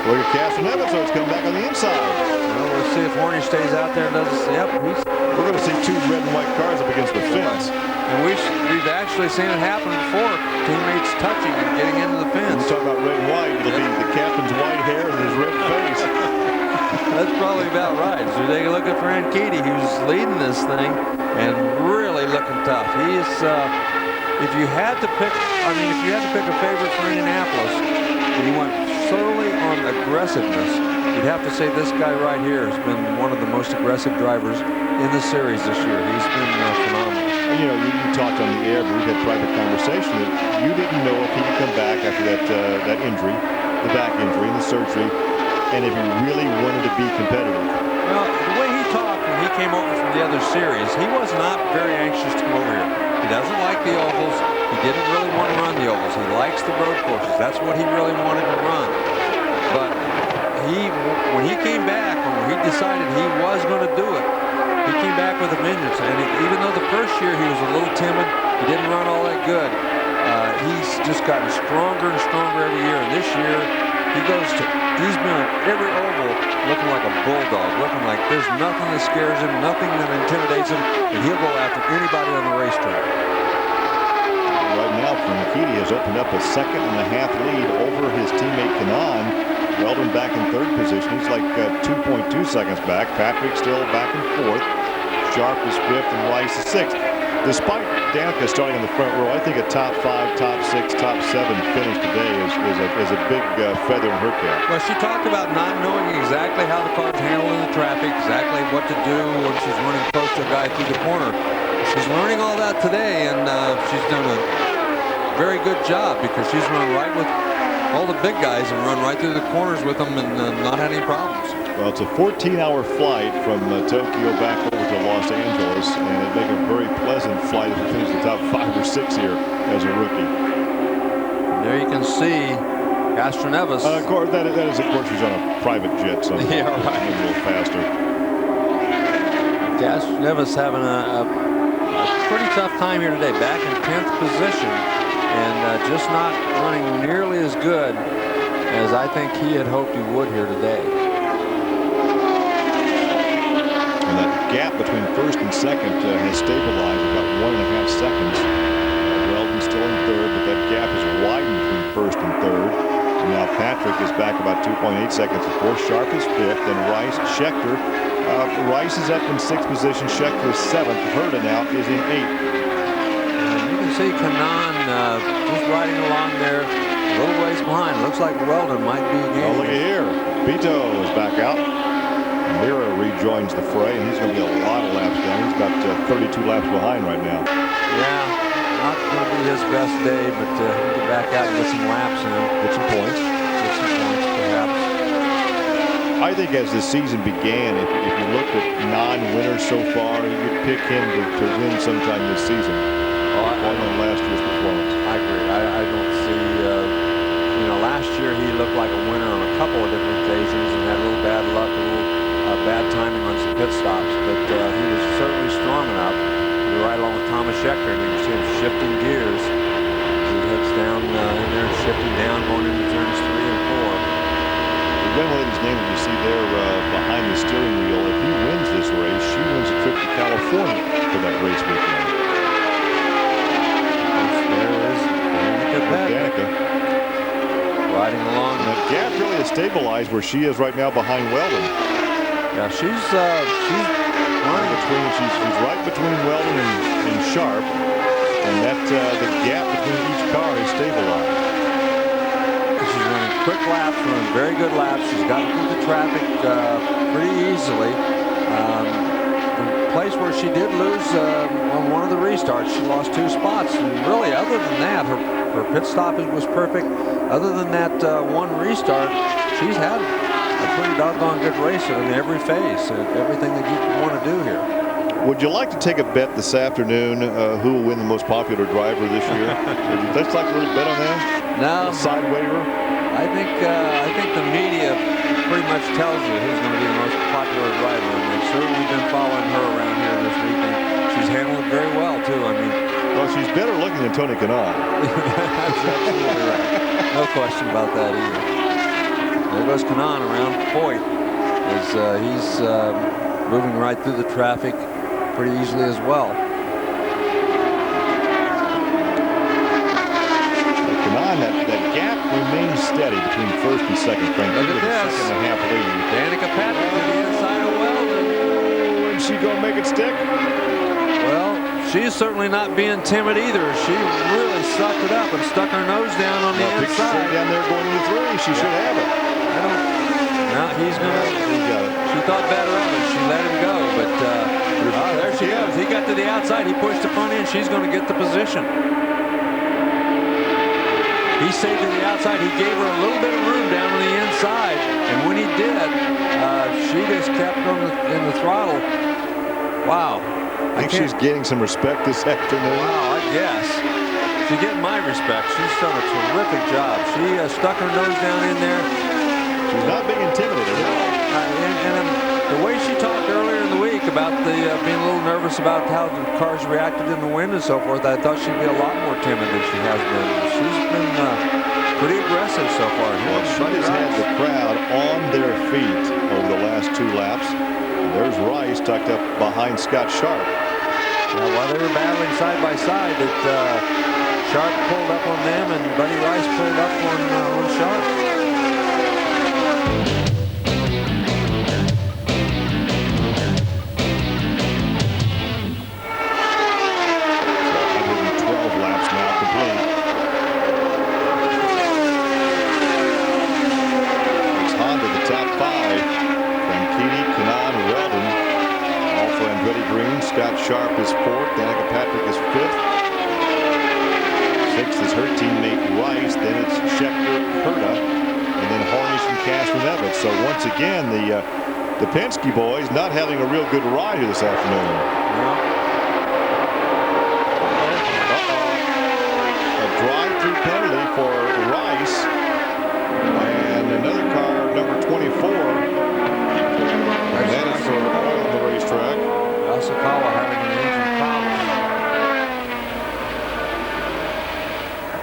S2: Look at Castroneves, so it's coming back on the inside.
S3: Well, we'll see if Hornish stays out there and does. Yep,
S2: we're going to see 2 red and white cars up against the fence.
S3: And we've actually seen it happen before. Teammates touching and getting into the fence.
S2: When we talk about red and white, it'll be the captain's white hair and his red face.
S3: That's probably about right. So take a look at Franchitti, who's leading this thing and really looking tough. He is, if you had to pick a favorite for Indianapolis, and you went solely on aggressiveness, you'd have to say this guy right here has been one of the most aggressive drivers in the series this year. He's been phenomenal.
S2: And, you know, you talked on the air, but we've had private conversation that you didn't know if he could come back after that injury, the back injury and the surgery, and if he really wanted to be competitive.
S3: Well, the way he talked when he came over from the other series, he was not very anxious to come over here. He doesn't like the ovals. He didn't really want to run the ovals. He likes the road courses. That's what he really wanted to run. But when he came back, when he decided he was going to do it, he came back with a vengeance. And even though the first year he was a little timid, he didn't run all that good, he's just gotten stronger and stronger every year. And this year, he's been at every oval looking like a bulldog, looking like there's nothing that scares him, nothing that intimidates him, and he'll go after anybody on the racetrack.
S2: Right now, Franchitti has opened up a 2.5 lead over his teammate Kanaan. Weldon back in 3rd position. He's like 2.2 seconds back. Patrick still back in 4th. Sharp is 5th and Rice is 6th. Despite Danica starting in the front row, I think a top 5, top 6, top 7 finish today is a big feather in her cap.
S3: Well, she talked about not knowing exactly how the car's handling the traffic, exactly what to do when she's running close to a guy through the corner. She's learning all that today, and she's done a very good job because she's run right with all the big guys and run right through the corners with them and not had any problems.
S2: Well, it's a 14-hour flight from Tokyo back over to Los Angeles, and it made a very pleasant flight if you finish the top 5 or 6 here as a rookie.
S3: And there you can see Castroneves.
S2: Of course, that is, of course, he's on a private jet, so
S3: yeah, right.
S2: A little faster.
S3: Castroneves having a pretty tough time here today, back in 10th position, and just not running nearly as good as I think he had hoped he would here today.
S2: And that gap between first and second has stabilized about 1.5 seconds. Weldon's still in third, but that gap has widened between first and third. And now Patrick is back about 2.8 seconds of fourth. Sharp is fifth, and Rice, Schechter. Rice is up in sixth position. Schechter is seventh. Herta now is in eighth.
S3: You can see Kanan just riding along there, a little ways behind. Looks like Weldon might be gaining.
S2: Oh, look at here. Beto is back out. Mira rejoins the fray, and he's going to be a lot of laps down. He's about 32 laps behind right now.
S3: Yeah, not going to be his best day, but he'll get back out and get some laps in.
S2: Get some points.
S3: Get some points, perhaps.
S2: I think as the season began, if you looked at non-winners so far, you'd pick him to win sometime this season. Following last year's performance.
S3: I agree. I don't see, you know, last year he looked like a winner on a couple of different occasions and had a little bad luck, a little bad timing on some pit stops, but he was certainly strong enough to be right along with Thomas Schechter, and you can see him shifting gears. He heads down in there and shifting down going into turns 3 and 4.
S2: The young lady's name that you see there behind the steering wheel, if he wins this race, she wins a trip to California for that race weekend. Danica.
S3: Riding along.
S2: And that gap really has stabilized where she is right now behind Weldon.
S3: Yeah, she's running
S2: between. She's right between Weldon and Sharp, and that the gap between each car is stabilized.
S3: She's running quick laps, running very good laps. She's gotten through the traffic pretty easily. The place where she did lose on one of the restarts, she lost 2 spots. And really, other than that, her pit stop was perfect. Other than that one restart, she's had a pretty doggone good race in every phase, everything that you want to do here.
S2: Would you like to take a bet this afternoon who will win the most popular driver this year? Would you just like to really bet on that?
S3: No.
S2: A side wager?
S3: I think the media pretty much tells you who's going to be the most popular driver, and they've certainly been following her around here this weekend. She's handled it very well too. I mean,
S2: well, she's better looking than Tony Kanaan.
S3: That's absolutely right. No question about that either. There goes Kanaan around Foyt as he's moving right through the traffic pretty easily as well.
S2: Kanaan, that gap remains steady between first and second. Frank,
S3: look at this.
S2: Second and a half lead.
S3: Danica Patrick to the inside of Weldon.
S2: Oh, and she gonna make it stick?
S3: Well, she's certainly not being timid either. She really sucked it up and stuck her nose down on the inside.
S2: Down there going to the 3. She should have it.
S3: Now he's gonna.
S2: He got it.
S3: She thought better of it. She let him go, but there she goes. He got to the outside. He pushed the front end. She's going to get the position. He stayed to the outside. He gave her a little bit of room down on the inside, and when he did, she just kept in the throttle. Wow.
S2: I think she's getting some respect this afternoon.
S3: Wow, I guess. She's getting my respect. She's done a terrific job. She stuck her nose down in there.
S2: She's not being intimidated at all.
S3: And the way she talked earlier in the week about being a little nervous about how the cars reacted in the wind and so forth, I thought she'd be a lot more timid than she has been. She's been pretty aggressive so far.
S2: Well, she has had the crowd on their feet over the last 2 laps. And there's Rice tucked up behind Scott Sharp.
S3: While they were battling side by side, Sharp pulled up on them and Buddy Rice pulled up on Sharp.
S2: Scott Sharp is 4th. Danica Patrick is 5th. 6th is her teammate Rice. Then it's Schechter, Herta, and then Hornish and Cashman Evans. So once again, the Penske boys not having a real good ride here this afternoon. A drive-through penalty for Rice, and another car, number 24. And that is for on the racetrack.
S3: Asakawa having an engine problem.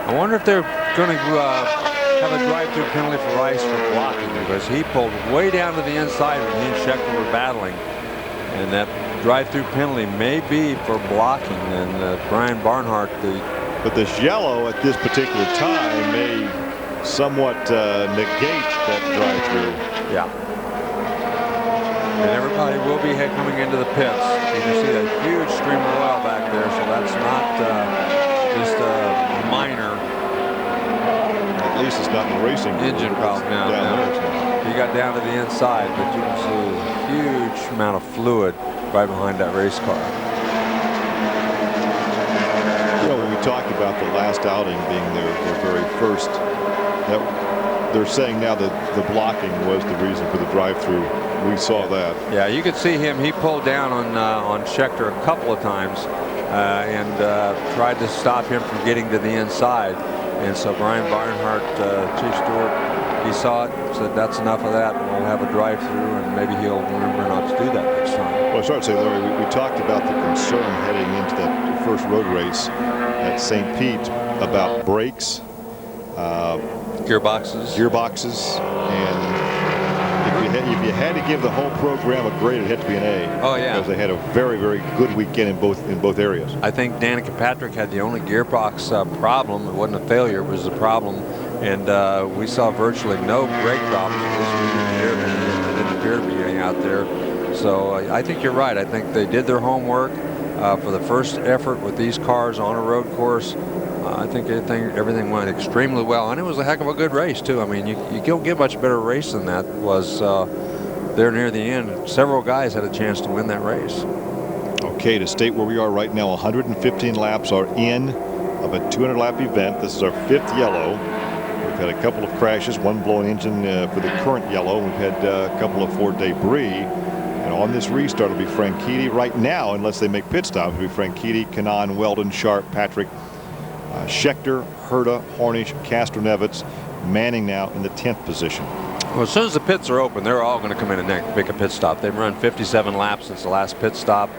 S3: I wonder if they're going to have a drive-through penalty for Rice for blocking because he pulled way down to the inside when he and Schechter were battling. And that drive-through penalty may be for blocking. And Brian Barnhart,
S2: but this yellow at this particular time may somewhat negate that drive-through.
S3: Yeah. And everybody will be coming into the pits. You can see that huge stream of oil back there, so that's not just a minor.
S2: At least it's not in the racing
S3: engine problem. No, he got down to the inside, but you can see a huge amount of fluid right behind that race car.
S2: You know, when we talked about the last outing being their very first, that they're saying now that the blocking was the reason for the drive-through. We saw that.
S3: Yeah, you could see him. He pulled down on Schechter a couple of times and tried to stop him from getting to the inside. And so Brian Barnhart, Chief Stewart, he saw it, said that's enough of that. We'll have a drive-through, and maybe he'll remember not to do that next time.
S2: Well, I started to say, Larry, we talked about the concern heading into that first road race at St. Pete about brakes,
S3: gearboxes,
S2: and if you had to give the whole program a grade, it had to be an A.
S3: Oh yeah,
S2: because they had a very, very good weekend in both areas.
S3: I think Danica Patrick had the only gearbox problem. It wasn't a failure; it was a problem, and we saw virtually no brake drops. There didn't appear to be any out there. So I think you're right. I think they did their homework for the first effort with these cars on a road course. I think everything went extremely well, and it was a heck of a good race too. I mean, you don't get much better race than that. Was there near the end. Several guys had a chance to win that race.
S2: Okay, to state where we are right now, 115 laps are in of a 200-lap event. This is our 5th yellow. We've had a couple of crashes, one blown engine for the current yellow. We've had a couple of Ford debris. And on this restart, it'll be Franchitti right now, unless they make pit stops. It'll be Franchitti, Kanaan, Weldon, Sharp, Patrick, Schechter, Herta, Hornish, Castro-Neves, Manning now in the 10th position.
S3: Well, as soon as the pits are open, they're all going to come in and make a pit stop. They've run 57 laps since the last pit stop.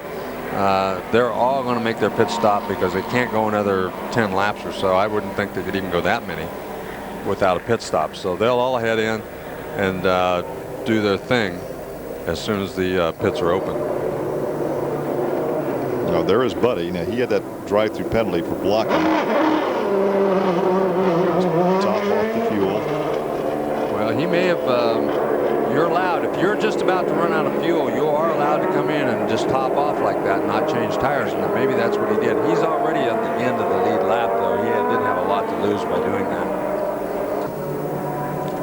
S3: They're all going to make their pit stop because they can't go another 10 laps or so. I wouldn't think they could even go that many without a pit stop. So they'll all head in and do their thing as soon as the pits are open.
S2: Now there is Buddy. Now he had that drive-through penalty for blocking. Top off the fuel.
S3: Well, he may have. You're allowed, if you're just about to run out of fuel, you are allowed to come in and just top off like that and not change tires. And maybe that's what he did. He's already at the end of the lead lap, though. He didn't have a lot to lose by doing that.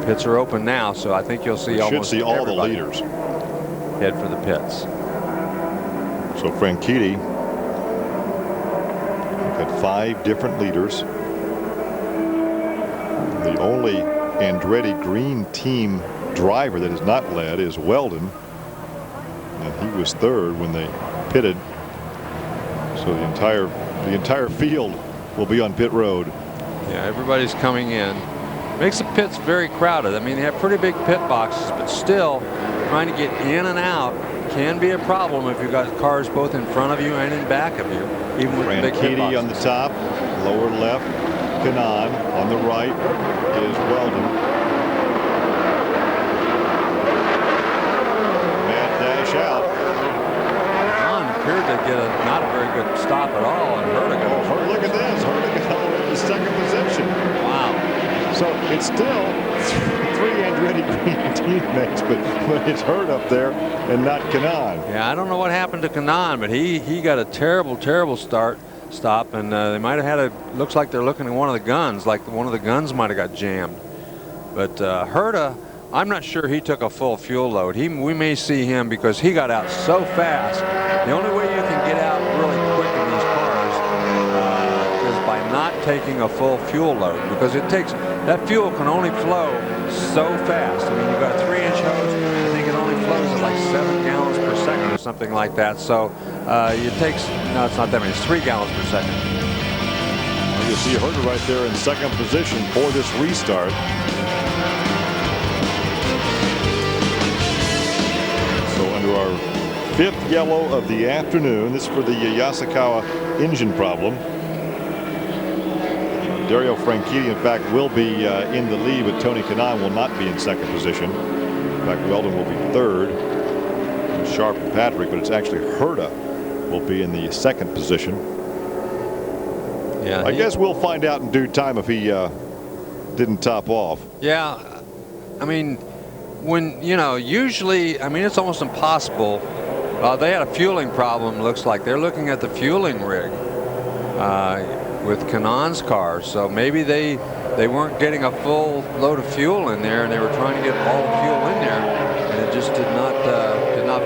S3: Pits are open now, so I think you'll see almost
S2: should see all the leaders
S3: head for the pits.
S2: So Franchitti had 5 different leaders. The only Andretti Green Team driver that has not led is Weldon, and he was 3rd when they pitted. So the entire field will be on pit road.
S3: Yeah, everybody's coming in. Makes the pits very crowded. I mean, they have pretty big pit boxes, but still trying to get in and out can be a problem if you've got cars both in front of you and in back of you, even with the big pit boxes.
S2: on the top, lower left, Kanaan. On the right is Weldon. Mad dash out.
S3: Kanaan appeared to get not a very good stop at all, and Herta got
S2: look at this. Herta got all the way to the 2nd position.
S3: Wow.
S2: So it's still 3 Andretti Green teammates, but it's Hurt up there and not Kanaan.
S3: Yeah, I don't know what happened to Kanaan, but he got a terrible stop, and they might have had looks like they're looking at one of the guns, like one of the guns might have got jammed. But Herta, I'm not sure he took a full fuel load. We may see him because he got out so fast. The only way you can get out really quick in these cars is by not taking a full fuel load, because that fuel can only flow so fast. I mean, you've got a 3-inch hose. I think it only flows at like 7 gallons per second or something like that. So it takes, no, it's not that many. It's 3 gallons per second.
S2: Well, you see Herta right there in 2nd position for this restart. So under our 5th yellow of the afternoon, this is for the Yasukawa engine problem. Dario Franchitti, in fact, will be in the lead, but Tony Kanaan will not be in second position. In fact, Weldon will be third. And Sharp and Patrick, but it's actually Herta will be in the second position.
S3: Yeah,
S2: I guess we'll find out in due time if he didn't top off.
S3: Yeah, I mean, when usually, I mean, it's almost impossible. They had a fueling problem. Looks like they're looking at the fueling rig with Kanaan's car, so maybe they weren't getting a full load of fuel in there, and they were trying to get all the fuel in there, and it just did not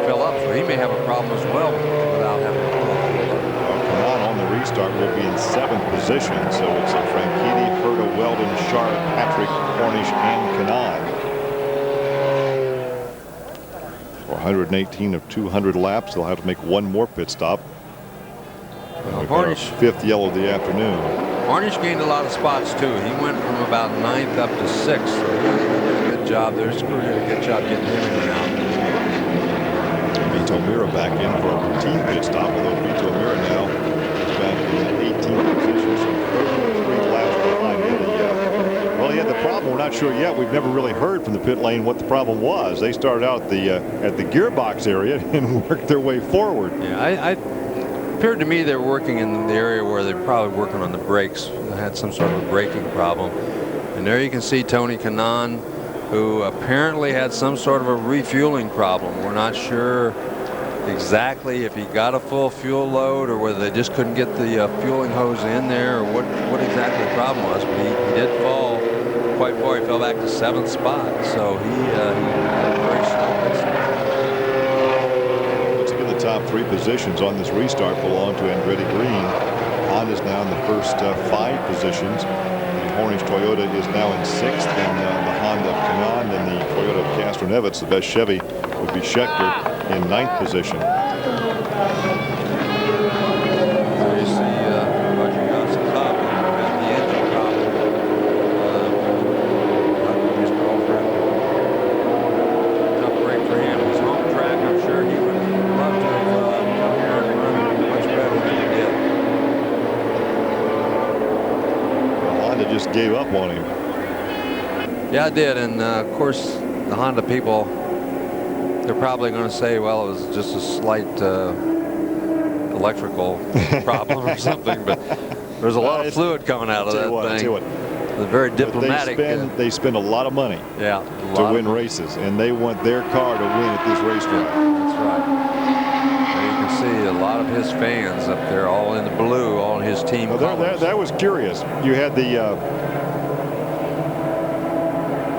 S3: fill up. So he may have a problem as well without having a full fuel load.
S2: Kanaan on the restart will be in seventh position, so it's Franchitti, Herta, Weldon, Sharp, Patrick, Cornish, and Kanaan. 118 of 200 laps. They'll have to make one more pit stop.
S3: Cornish,
S2: fifth yellow of the afternoon. Cornish
S3: gained a lot of spots too. He went from about 9th up to 6th. So he did a good job. Their crew did a good job getting him in and out.
S2: Vito Mira back in for a routine pit stop, although Vito Mira now is back in 18th position, so 33 laps behind Indy. Well, he had the problem. We're not sure yet. We've never really heard from the pit lane what the problem was. They started out at the gearbox area and worked their way forward.
S3: Yeah, it appeared to me they were working in the area where they're probably working on the brakes. They had some sort of a braking problem. And there you can see Tony Kanaan, who apparently had some sort of a refueling problem. We're not sure exactly if he got a full fuel load or whether they just couldn't get the fueling hose in there or what exactly the problem was. But he did fall quite far. He fell back to 7th spot. So he had a very slow pit stop.
S2: Top three positions on this restart belong to Andretti Green. Honda's now in the first 5 positions. The Hornish Toyota is now in 6th, and the Honda of Kanaan and the Toyota of Castroneves, the best Chevy, would be Scheckter in 9th position.
S3: There you see Roger Johnson's up and got the engine problem. Tough break for him. His home track, I'm sure he would love to come here and run much better than he did.
S2: Well, Honda just gave up on him.
S3: Yeah, I did, and of course the Honda people, they're probably going to say, well, it was just a slight electrical problem or something, but there's a lot of fluid coming out of that thing. They're very diplomatic.
S2: They spend a lot of money to win races, and they want their car to win at this racetrack.
S3: That's right. And you can see a lot of his fans up there, all in the blue, all in his team colors.
S2: That was curious. You had the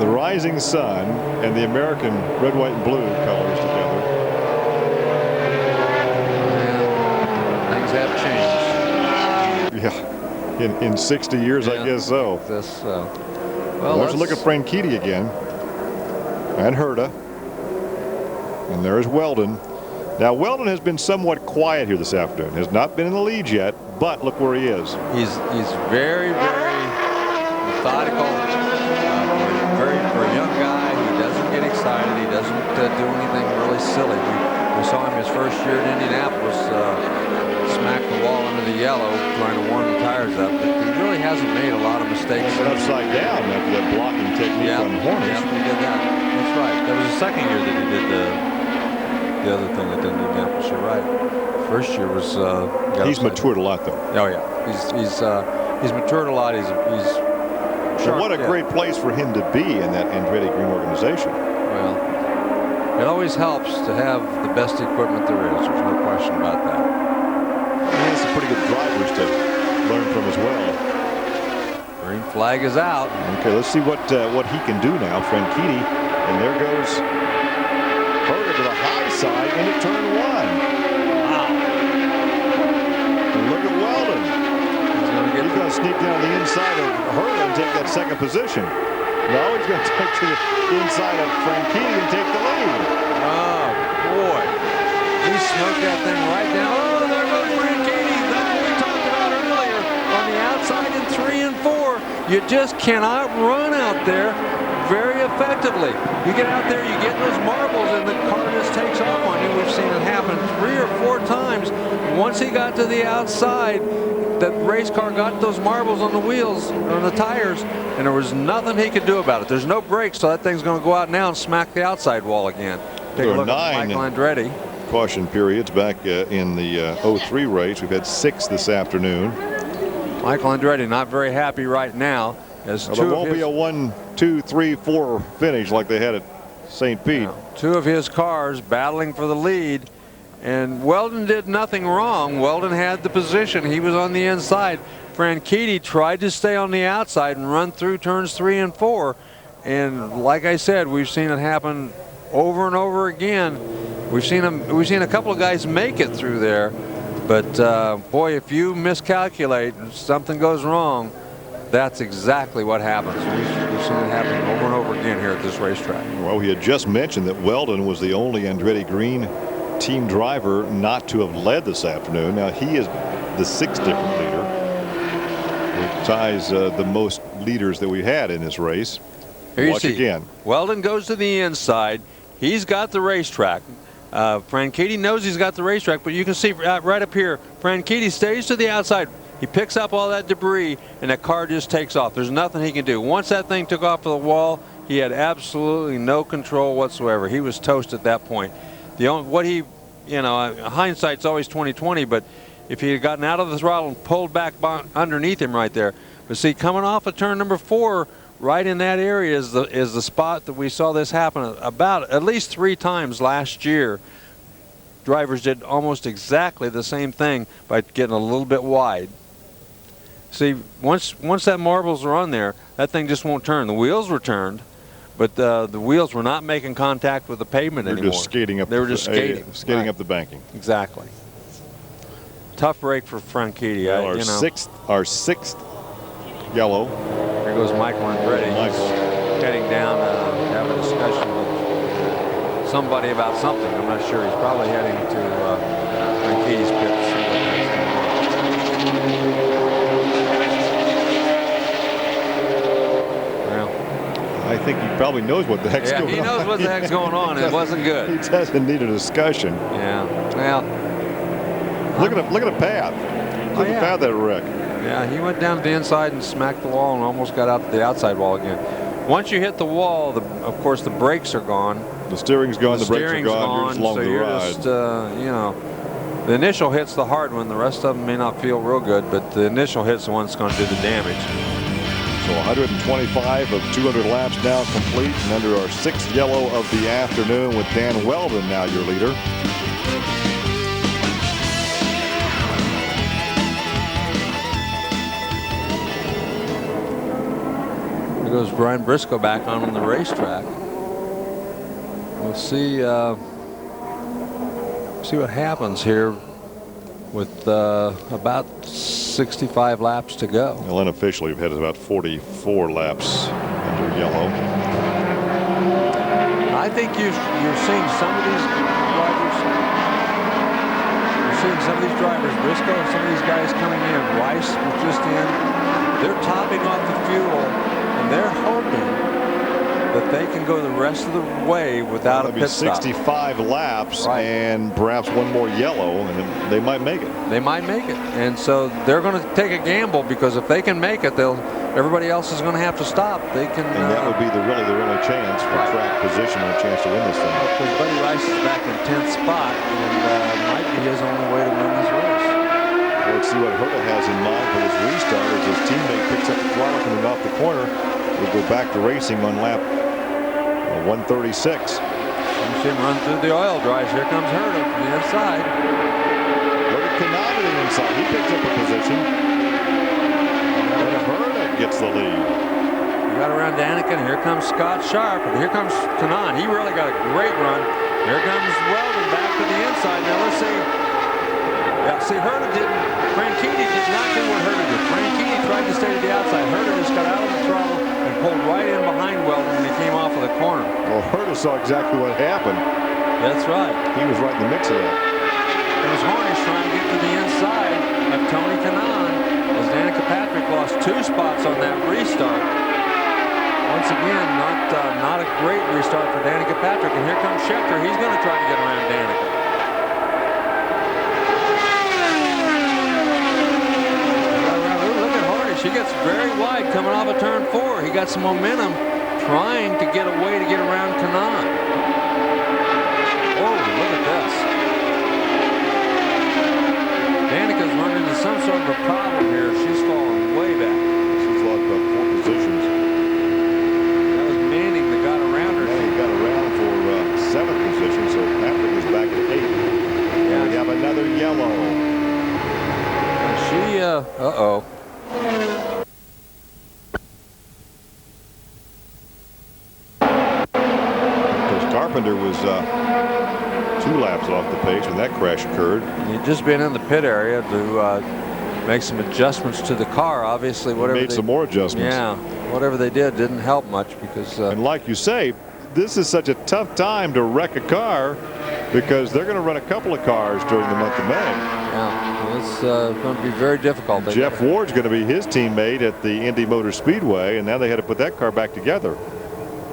S2: rising sun and the American red, white, and blue colors together.
S3: And things have changed.
S2: Yeah, in 60 years, I guess so.
S3: Well,
S2: let's look at Franchitti again, and Herta, and there's Weldon. Now Weldon has been somewhat quiet here this afternoon. Has not been in the lead yet, but look where he is.
S3: He's very, very methodical. For a young guy, he doesn't get excited. He doesn't do anything really silly. We saw him his first year in Indianapolis smack the wall into the yellow trying to warm the tires up. But he really hasn't made a lot of mistakes.
S2: He went upside down after that blocking technique on Hornish.
S3: Yeah, he did that. That's right. That was the second year that he did the other thing at Indianapolis. You're right. First year was.
S2: He's matured a lot, though.
S3: Oh yeah, he's matured a lot. He's
S2: sharp, what a great place for him to be in that Andretti Green organization.
S3: Well, it always helps to have the best equipment there is. There's no question about that.
S2: He has some pretty good drivers to learn from as well.
S3: Green flag is out.
S2: Okay, let's see what he can do now. Franchitti, and there goes Herta to the high side into turn 1.
S3: Wow.
S2: And look at Weldon. He's going to sneak down the inside of Herta and take that second position. No, he's going to take to the inside of Franchitti and take the lead.
S3: Oh, boy. He smoked that thing right down. Oh, there goes Franchitti. That's what we talked about earlier. On the outside in 3 and 4, you just cannot run out there very effectively. You get out there, you get those marbles, and the car just takes off on you. We've seen it happen 3 or 4 times. Once he got to the outside, that race car got those marbles on the wheels, on the tires, and there was nothing he could do about it. There's no brakes, so that thing's going to go out now and smack the outside wall again. Take a look at Michael Andretti.
S2: Caution periods back in the 03 race. We've had 6 this afternoon.
S3: Michael Andretti not very happy right now. As
S2: there won't be a 1, 2, 3, 4 finish like they had at St. Pete.
S3: No, 2 of his cars battling for the lead, and Weldon did nothing wrong. Weldon had the position. He was on the inside. Franchitti tried to stay on the outside and run through turns 3 and 4. And like I said, we've seen it happen over and over again. We've seen a couple of guys make it through there, but boy, if you miscalculate and something goes wrong, that's exactly what happens. We've seen it happen over and over again here at this racetrack.
S2: Well, we had just mentioned that Weldon was the only Andretti Green team driver not to have led this afternoon. Now he is the 6th different leader, which ties the most leaders that we had in this race.
S3: Here you
S2: Watch
S3: see,
S2: again.
S3: Weldon goes to the inside. He's got the racetrack. Franchitti knows he's got the racetrack, but you can see right up here, Franchitti stays to the outside. He picks up all that debris, and that car just takes off. There's nothing he can do. Once that thing took off of the wall, he had absolutely no control whatsoever. He was toast at that point. Hindsight's always 20/20, but if he had gotten out of the throttle and pulled back underneath him right there. But see, coming off of turn number 4, right in that area is the spot that we saw this happen about at least 3 times last year. Drivers did almost exactly the same thing by getting a little bit wide. See, once that marbles are on there, that thing just won't turn. The wheels were turned, but the wheels were not making contact with the pavement anymore.
S2: They were just skating up.
S3: They were just skating.
S2: Skating up the banking.
S3: Exactly. Tough break for Franchitti.
S2: Well, our sixth yellow.
S3: Here goes Michael Andretti. He's heading down to have a discussion with somebody about something. I'm not sure. He's probably heading to Franchitti's pit to see what that's going on.
S2: I think he probably knows what the heck's going on.
S3: Yeah, he knows what the heck's going on. It wasn't good.
S2: He doesn't need a discussion.
S3: Yeah. Well,
S2: look at a path. Look at the path that wreck.
S3: Yeah, he went down to the inside and smacked the wall and almost got out to the outside wall again. Once you hit the wall, of course, the brakes are gone.
S2: The steering's gone. The brakes are gone. You're just along
S3: so
S2: the
S3: you're
S2: ride.
S3: just, the initial hit's the hard one. The rest of them may not feel real good, but the initial hit's the one that's going to do the damage.
S2: So 125 of 200 laps now complete, and under our 6th yellow of the afternoon with Dan Weldon now your leader.
S3: There goes Brian Briscoe back on the racetrack. We'll see what happens here with about 65 laps to go.
S2: Well, unofficially, we've had about 44 laps under yellow.
S3: I think you're seeing some of these drivers. You're seeing some of these drivers, Briscoe, and some of these guys coming in. Rice was just in. They're topping off the fuel, and they're hoping that they can go the rest of the way without a pit stop.
S2: 65 laps,
S3: right,
S2: and perhaps one more yellow, and they might make it.
S3: They might make it, and so they're going to take a gamble, because if they can make it, everybody else is going to have to stop. They can,
S2: and that would be the only chance for track position and a chance to win this thing.
S3: Because Buddy Rice is back in 10th spot, and might be his only way to win this race.
S2: Well, let's see what Herta has in mind for his restart as his teammate picks up the throttle coming off the corner. We'll go back to racing on lap 136.
S3: You see him run through the oil dries. Here comes Herta from the inside.
S2: Look at Kanaan to the inside. He picks up a position. And Herta gets the lead.
S3: You got around Danica, and here comes Scott Sharp, and here comes Kanaan. He really got a great run. Here comes Weldon back to the inside. Now let's see. Yeah, see, Franchitti did not do what Herta did. Franchitti tried to stay to the outside. Herta just got out of the throttle and pulled right in behind Weldon when he came off of the corner.
S2: Well, Herta saw exactly what happened.
S3: That's right.
S2: He was right in the mix of that.
S3: It was Hornish trying to get to the inside of Tony Kanaan as Danica Patrick lost 2 spots on that restart. Once again, not a great restart for Danica Patrick. And here comes Schechter. He's going to try to get around Danica. very wide coming off of turn 4. He got some momentum trying to get away to get around Kanaan. Oh, look at this. Danica's run into some sort of a problem here. She's falling way back.
S2: She's lost about 4 positions.
S3: That was Manning that got around her.
S2: Yeah, he got around for 7th position, so Patrick is back to 8th.
S3: Yeah.
S2: We have another yellow.
S3: She, uh-oh.
S2: Because Carpenter was 2 laps off the pace when that crash occurred.
S3: He'd just been in the pit area to make some adjustments to the car. Obviously, whatever
S2: Made some more adjustments.
S3: Yeah, whatever they did didn't help much because.
S2: And like you say, this is such a tough time to wreck a car because they're going to run a couple of cars during the month of May.
S3: Yeah, it's going to be very difficult.
S2: Jeff Ward's going to be his teammate at the Indy Motor Speedway, and now they had to put that car back together.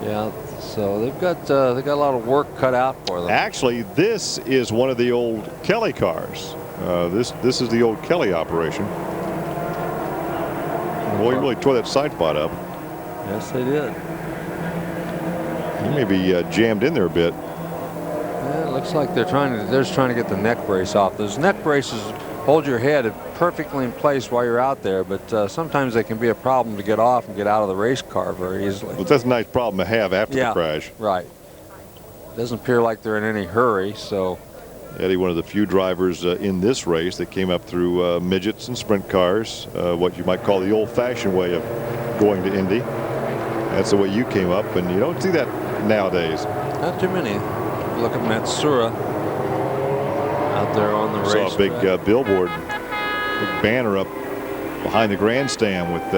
S3: Yeah, so they've got a lot of work cut out for them.
S2: Actually, this is one of the old Kelly cars. This is the old Kelly operation. Boy, you really tore that side spot up.
S3: Yes, they did.
S2: He may be jammed in there a bit.
S3: Yeah, it looks like they're trying to get the neck brace off. Those neck braces hold your head perfectly in place while you're out there, but sometimes they can be a problem to get off and get out of the race car very easily.
S2: But that's a nice problem to have after the crash.
S3: Right. Doesn't appear like they're in any hurry, so.
S2: Eddie, one of the few drivers in this race that came up through midgets and sprint cars, what you might call the old-fashioned way of going to Indy. That's the way you came up, and you don't see that nowadays.
S3: Not too many. Look at Matsura out there on the race.
S2: Saw a big billboard, big banner up behind the grandstand with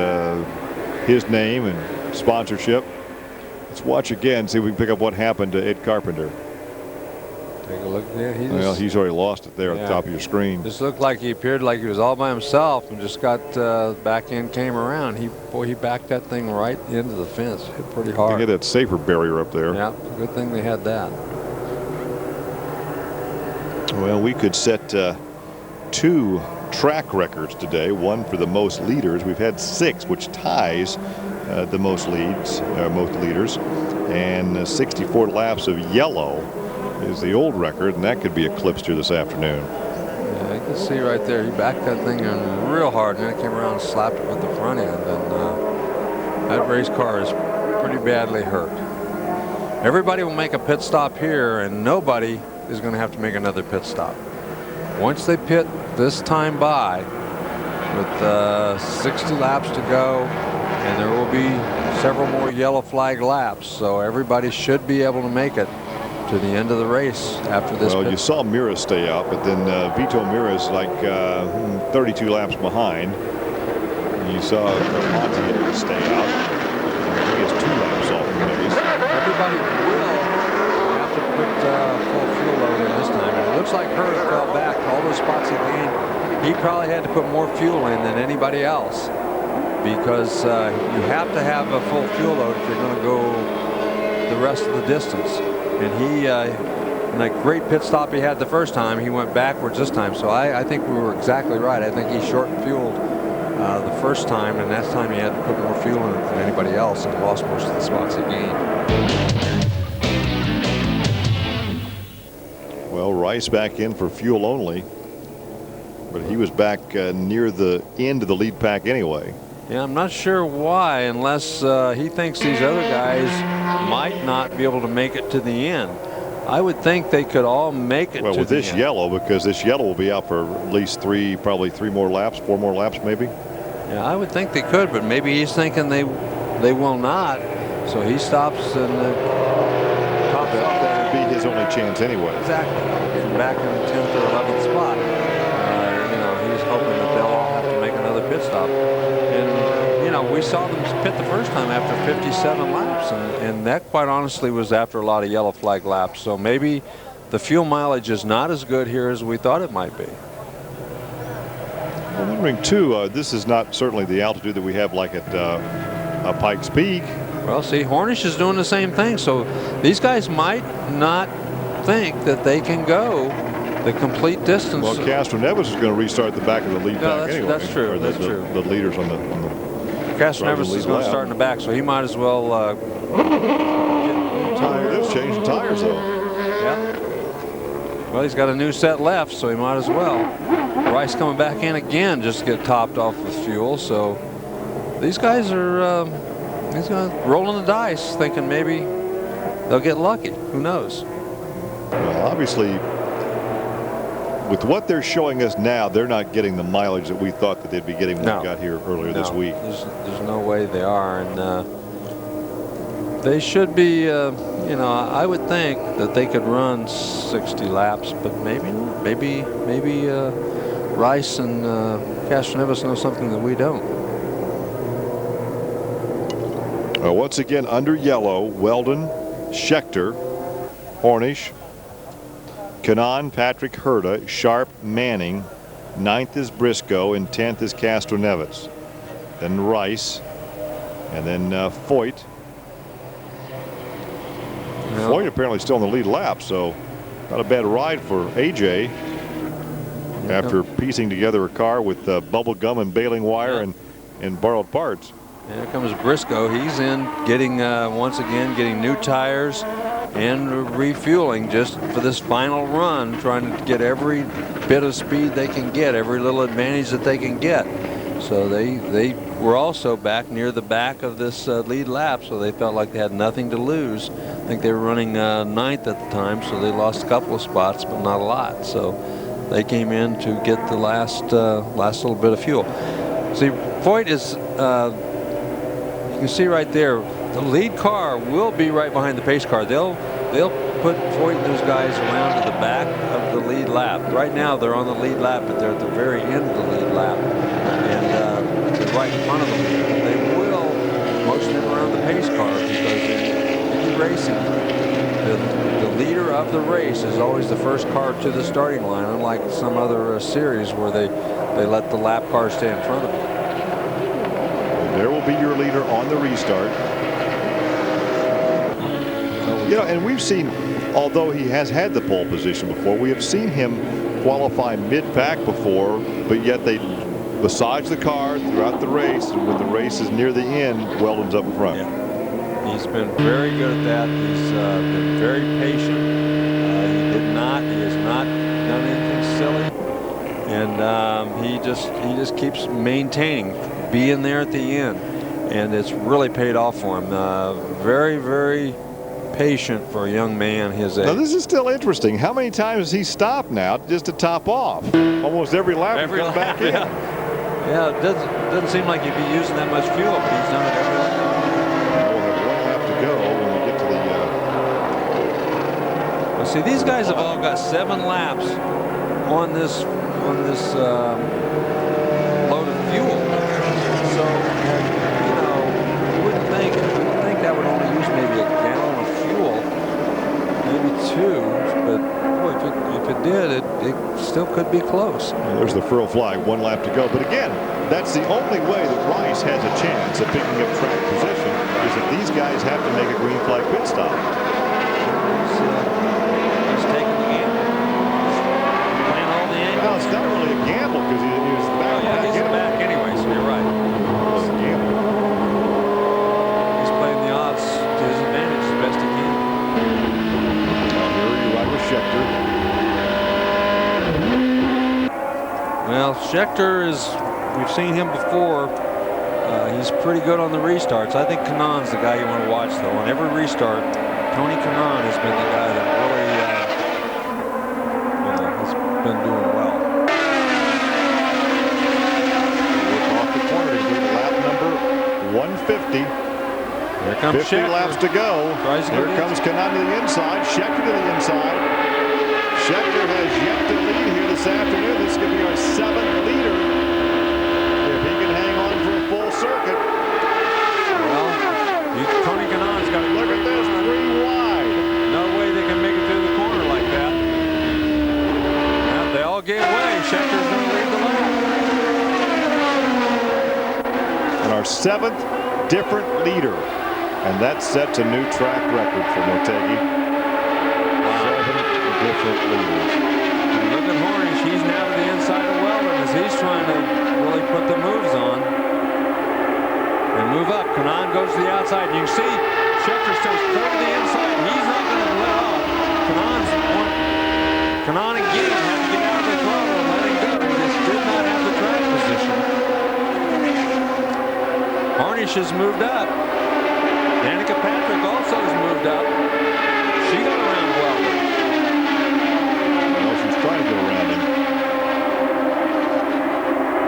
S2: his name and sponsorship. Let's watch again, see if we can pick up what happened to Ed Carpenter.
S3: Take a look there.
S2: Well, he's already lost it there at the top of your screen.
S3: This looked like he appeared like he was all by himself and just got back end came around. He backed that thing right into the fence. Hit pretty hard.
S2: They get that safer barrier up there.
S3: Yeah, good thing they had that.
S2: Well, we could set 2 track records today. One for the most leaders. We've had 6, which ties the most leaders. And 64 laps of yellow is the old record, and that could be eclipsed here this afternoon.
S3: Yeah, you can see right there. He backed that thing in real hard, and then it came around and slapped it with the front end. And that race car is pretty badly hurt. Everybody will make a pit stop here, and nobody is going to have to make another pit stop. Once they pit this time by, with 60 laps to go, and there will be several more yellow flag laps, so everybody should be able to make it to the end of the race after this.
S2: Well, you saw Mira stay out, but then Vito Mira's like 32 laps behind. You saw Monty stay out. He has 2 laps off the race.
S3: Everybody will have to put full fuel load in this time. And it looks like Hurd fell back. All those spots he gained, he probably had to put more fuel in than anybody else because you have to have a full fuel load if you're going to go the rest of the distance. And he, in that great pit stop he had the first time, he went backwards this time. So I think we were exactly right. I think he shortened fueled the first time, and that time he had to put more fuel in it than anybody else and lost most of the spots he gained.
S2: Well, Rice back in for fuel only, but he was back near the end of the lead pack anyway.
S3: Yeah, I'm not sure why, unless he thinks these other guys might not be able to make it to the end. I would think they could all make it to the end.
S2: Well, with this yellow, because this yellow will be out for at least probably 3 more laps, 4 more laps maybe.
S3: Yeah, I would think they could, but maybe he's thinking they will not. So he stops and tops off.
S2: That would be his only chance anyway.
S3: Exactly. Getting back in the 10th or 11th spot. He's hoping that they'll all have to make another pit stop. And, we saw them pit the first time after 57 laps, and that quite honestly was after a lot of yellow flag laps. So maybe the fuel mileage is not as good here as we thought it might be.
S2: I'm wondering too, this is not certainly the altitude that we have like at Pikes Peak.
S3: Well, see, Hornish is doing the same thing. So these guys might not think that they can go the complete distance.
S2: Well, Castro Neves is going to restart the back of the lead pack anyway.
S3: That's true.
S2: The leaders on the
S3: Castroneves is going to start in the back, so he might as well
S2: Tires, changing tires though.
S3: yeah. Well, he's got a new set left, so he might as well. Rice coming back in again just to get topped off with fuel. So these guys are rolling the dice, thinking maybe they'll get lucky. Who knows?
S2: Well, obviously, with what they're showing us now, they're not getting the mileage that we thought that they'd be getting when we got here earlier this week.
S3: There's no way they are, and they should be. You know, I would think that they could run 60 laps, but maybe not. Maybe Rice and Castroneves know something that we don't.
S2: Once again, under yellow, Weldon, Schechter, Hornish, Kanaan, Patrick, Herta, Sharp, Manning. 9th is Briscoe, and 10th is Castroneves. Then Rice, and then Foyt. Foyt apparently still in the lead lap, so not a bad ride for AJ after piecing together a car with bubble gum and baling wire and borrowed parts.
S3: Here comes Briscoe. He's in getting once again getting new tires and refueling just for this final run, trying to get every bit of speed they can get, every little advantage that they can get. So they were also back near the back of this lead lap, so they felt like they had nothing to lose. I think they were running 9th at the time, so they lost a couple of spots, but not a lot. So they came in to get the last little bit of fuel. See, Foyt is, you can see right there, the lead car will be right behind the pace car. They'll put Foyt and those guys around to the back of the lead lap. Right now they're on the lead lap, but they're at the very end of the lead lap, and they're right in front of them. They will motion it around the pace car because in racing, the leader of the race is always the first car to the starting line, unlike some other series where they let the lap cars stay in front of them.
S2: There will be your leader on the restart. You know, and we've seen, although he has had the pole position before, we have seen him qualify mid-pack before, but yet they massage the car throughout the race, and when the race is near the end, Weldon's up in front.
S3: Yeah. He's been very good at that. He's been very patient. He has not done anything silly, and he just keeps maintaining, being there at the end, and it's really paid off for him. Very, very patient for a young man his age.
S2: Now this is still interesting. How many times has he stopped now just to top off? Almost every lap he comes back in.
S3: Yeah, it doesn't seem like he'd be using that much fuel, but he's done it every lap.
S2: We'll have 1 lap to go when we get to the.
S3: Well, see, these guys have all got 7 laps on this load of fuel. So you know, you wouldn't think that would only use maybe a gallon of fuel, maybe 2, but boy, if it did, it still could be close.
S2: There's the furl flag, 1 lap to go. But again, that's the only way that Rice has a chance of picking up track position, is if these guys have to make a green flag pit stop.
S3: He's taking the gamble. Playing all the angles.
S2: Well, it's not really a gamble because he was back.
S3: Oh, yeah, he's in the back anyway, so you're right.
S2: It's a gamble.
S3: He's playing the odds to his advantage as best he can.
S2: Here you ride with Schechter.
S3: Well, Schechter we've seen him before. He's pretty good on the restarts. I think Kanaan's the guy you want to watch, though. On every restart, Tony Kanaan has been the guy that really has been doing well.
S2: Off the corner, he's leading lap number 150.
S3: Here comes
S2: 50
S3: Schechter.
S2: laps to go. Here comes Kanaan to the inside. Schechter to the inside. Schechter has yet to lead here this afternoon. This is going to be our 7th leader. If he can hang on for a full circuit.
S3: Well, Tony Kanaan's got to
S2: Look at this, 3 wide.
S3: No way they can make it through the corner like that. Well, they all gave way. Schechter's going to lead the lap.
S2: And our 7th different leader. And that sets a new track record for Motegi. 7 different leaders.
S3: And look at Hornish. He's now to the inside of Weldon as he's trying to really put the moves on. and move up. Kanaan goes to the outside. You can see Schechter stays clear to the inside. He's not going to let off. Kanaan again had to get out of the throttle and let him go. He just did not have the track position. Harnish has moved up. Danica Patrick also has moved up. She got around Weldon.
S2: Well, she's trying to get around him.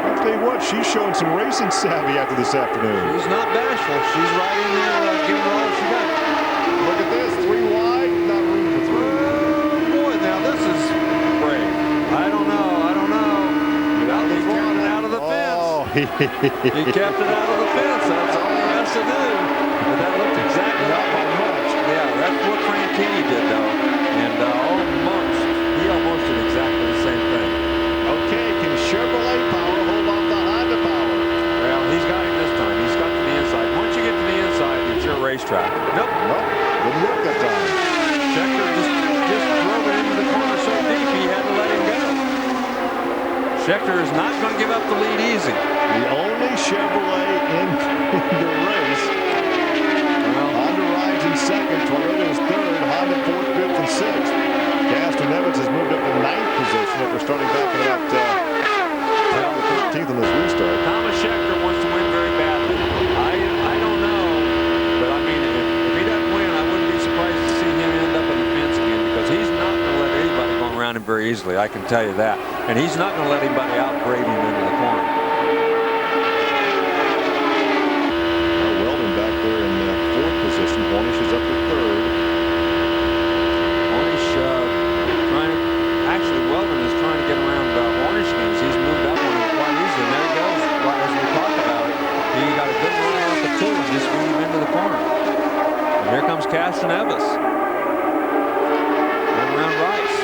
S2: I'll tell you what, she's showing some racing savvy after this afternoon.
S3: She's not bashful. She's right in there giving her all she got.
S2: Look at this, 3 wide, not room for 3.
S3: Oh, boy, now this is brave. I don't know. Well, he kept it out of the fence.
S2: Oh,
S3: He kept it out of the fence. That's all he has to do. But that looked exactly
S2: not
S3: like
S2: by much.
S3: Yeah, that's what Franchitti did, though. And he almost did exactly the same thing.
S2: Okay, can Chevrolet power hold off the Honda power?
S3: Well, he's got him this time. He's got to the inside. Once you get to the inside, it's your racetrack. Nope.
S2: Didn't work that time.
S3: Schechter just drove it into the corner so deep he had to let him go. Schechter is not going to give up the lead easy.
S2: The only Chevrolet in the race. Honda rides in second, Toyota is third, Honda fourth, fifth, and sixth. Gaston Evans has moved up to 9th position after starting back at about 13th in this restart.
S3: Thomas Schechter wants to win very badly. I don't know, but I mean, if he doesn't win, I wouldn't be surprised to see him end up in the fence again, because he's not going to let anybody go around him very easily, I can tell you that. And he's not going to let anybody outgrade him into the corner.
S2: Weldon back there in 4th position. Hornish is up to 3rd.
S3: Hornish Weldon is trying to get around Hornish again. He's moved up on him quite easily. And there he goes. Right as we talk about it, he got a good run off the 2 and just moved him into the corner. And here comes Caston Evans. And around Rice.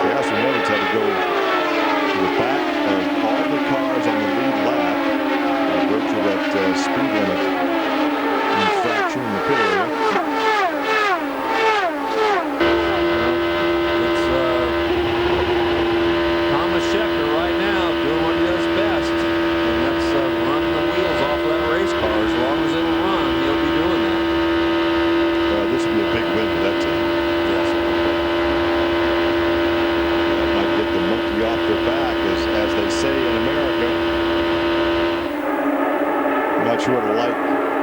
S2: Gaston Evans had to go to the back of all the cars on the lead lap by virtue of that speed limit infraction in the pit area.
S3: It's Thomas Schechter right now doing what he does best, and that's running the wheels off of that race car. As long as it'll run, he'll be doing that.
S2: This would be a big win for that team.
S3: Yes.
S2: That might get the monkey off their back, as they say in America. I'm not sure what a like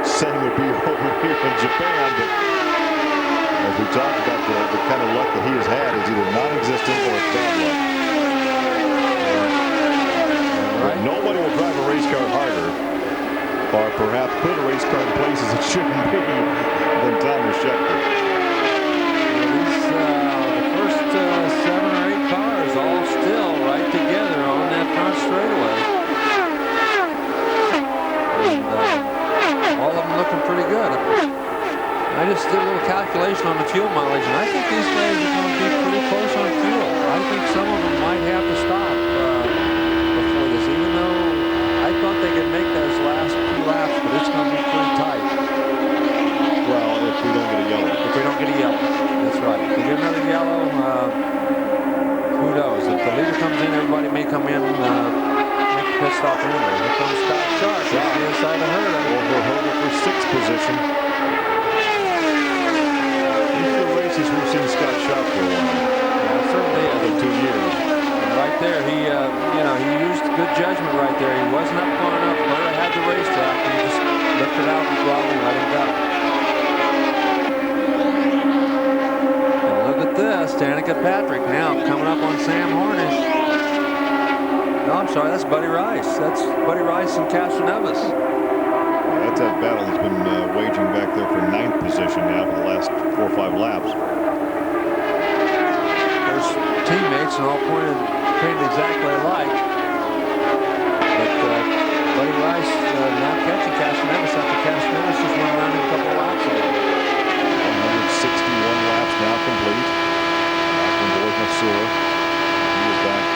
S2: setting would be over here in Japan, but as we talked about, the kind of luck that he has had is either non-existent or it's bad luck.
S3: Right.
S2: Nobody will drive a race car harder, or perhaps put a race car in places it shouldn't be, than Thomas Schechter.
S3: The first 7 or 8 cars all still right together on that front straightaway. And all of them looking pretty good. I just did a little calculation on the fuel mileage, and I think these guys are going to be pretty close on fuel. I think some of them might have to stop before this, even though I thought they could make those last 2 laps, but it's going to be pretty tight.
S2: Well, if we don't get a yellow.
S3: If we don't get a yellow. That's right. If we get another yellow, who knows? If the leader comes in, everybody may come in make a pit stop anyway. Here comes Scott Sharp. He's the inside of Herta.
S2: Over Herta for 6th position. These are the races we've seen Scott Sharp for a while.
S3: Yeah, certainly
S2: For 2 years.
S3: And right there, he used good judgment right there. He wasn't up far enough. Herta had the racetrack. He just lifted out the throttle and let him go. And look at this. Danica Patrick now coming up on Sam Hornish. No, I'm sorry. That's Buddy Rice. That's Buddy Rice and Caston Evans.
S2: That's that battle that's been waging back there for 9th position now for the last 4 or 5 laps.
S3: There's teammates and all painted exactly alike. But Buddy Rice not catching Caston Evans after Caston Evans just went around him a couple of laps ago.
S2: 161 laps now complete. Back in Bois Masur. He is back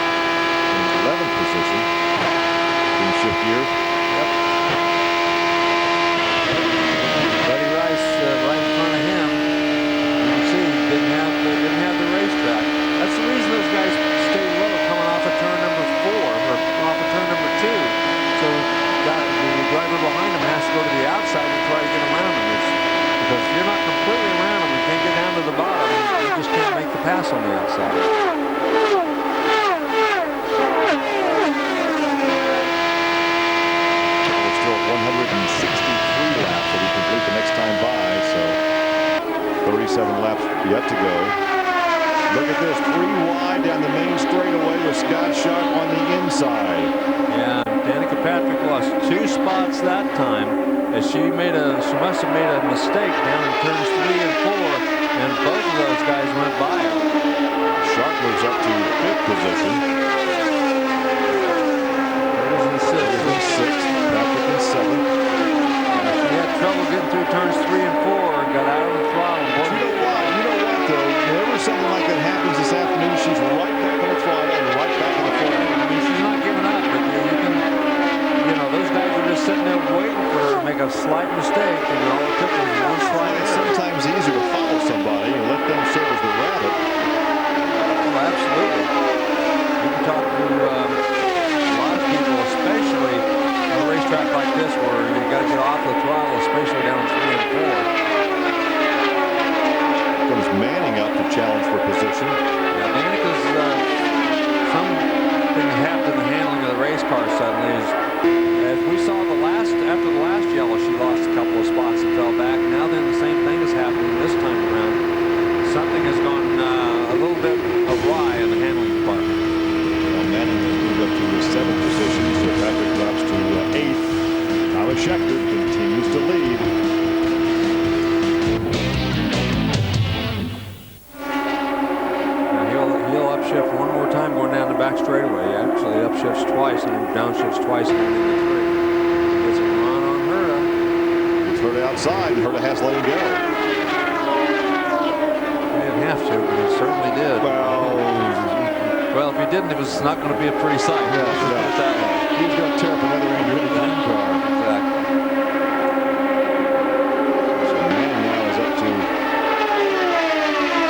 S2: in 11th position. Team shift gears.
S3: Yep. Buddy Rice right in front of him. You can see he didn't have the racetrack. That's the reason those guys stay low coming off of turn number 4 or off of turn number 2. So pass on the outside.
S2: There's still 163 laps that he complete the next time by, so 37 laps yet to go. Look at this, 3 wide down the main straightaway with Scott Sharp on the inside.
S3: Yeah, Danica Patrick lost 2 spots that time as she must have made a mistake down in turns 3 and 4, and both of those guys went by her.
S2: Sharp moves up to 5th position.
S3: There's in 6th.
S2: Patrick in 7th.
S3: She had trouble getting through turns 3 and 4, got out of the throttle.
S2: You know what though? Whenever something like that happens this afternoon, she's right back on the throttle and right back in the flag.
S3: I mean, she's not giving up, but those guys are just sitting there waiting for her to make a slight mistake, and all it took was one slide.
S2: It's sometimes easier to follow somebody and let them serve as the rabbit.
S3: Oh, absolutely. You can talk to a lot of people, especially on a racetrack like this where you got to get off the throttle, especially down 3 and 4.
S2: Comes Manning up to challenge for position.
S3: Yeah, Danica's something happened to the handling of the race car suddenly. As we saw after the last yellow, she lost a couple of spots and fell back. Now then, the same thing is happening this time around. Something has gone a little bit awry in the handling department.
S2: Well, Manning has moved up to the 7th position, so Patrick drops to 8th. Thomas Schechter continues to lead.
S3: He'll upshift one more time going down the back straightaway. He actually upshifts twice and downshifts twice going into 3. He gets a run on Herta.
S2: It's Herta outside, and Herta has to let him go.
S3: He didn't have to, but he certainly did. Well, if he didn't, it was not going to be a pretty sight.
S2: Yeah, he's going to tear up another Indy car.
S3: Exactly.
S2: So Manning now is up to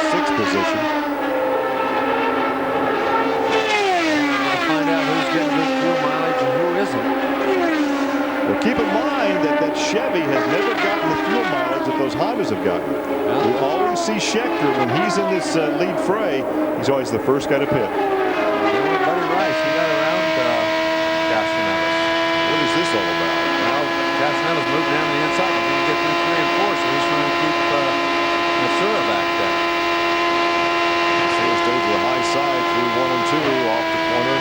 S2: 6th position. Well, keep in mind that Chevy has never gotten the fuel mileage that those Hondas have gotten. We always see Schechter when he's in this lead fray. He's always the first guy to pit.
S3: Buddy Rice, he got around Castanedas.
S2: What is this all about?
S3: Well, Castanedas moved down the inside. He didn't get through 3 and 4, so he's trying to keep Matsura back there.
S2: Matsura stays to the high side through 1 and 2 off the corner.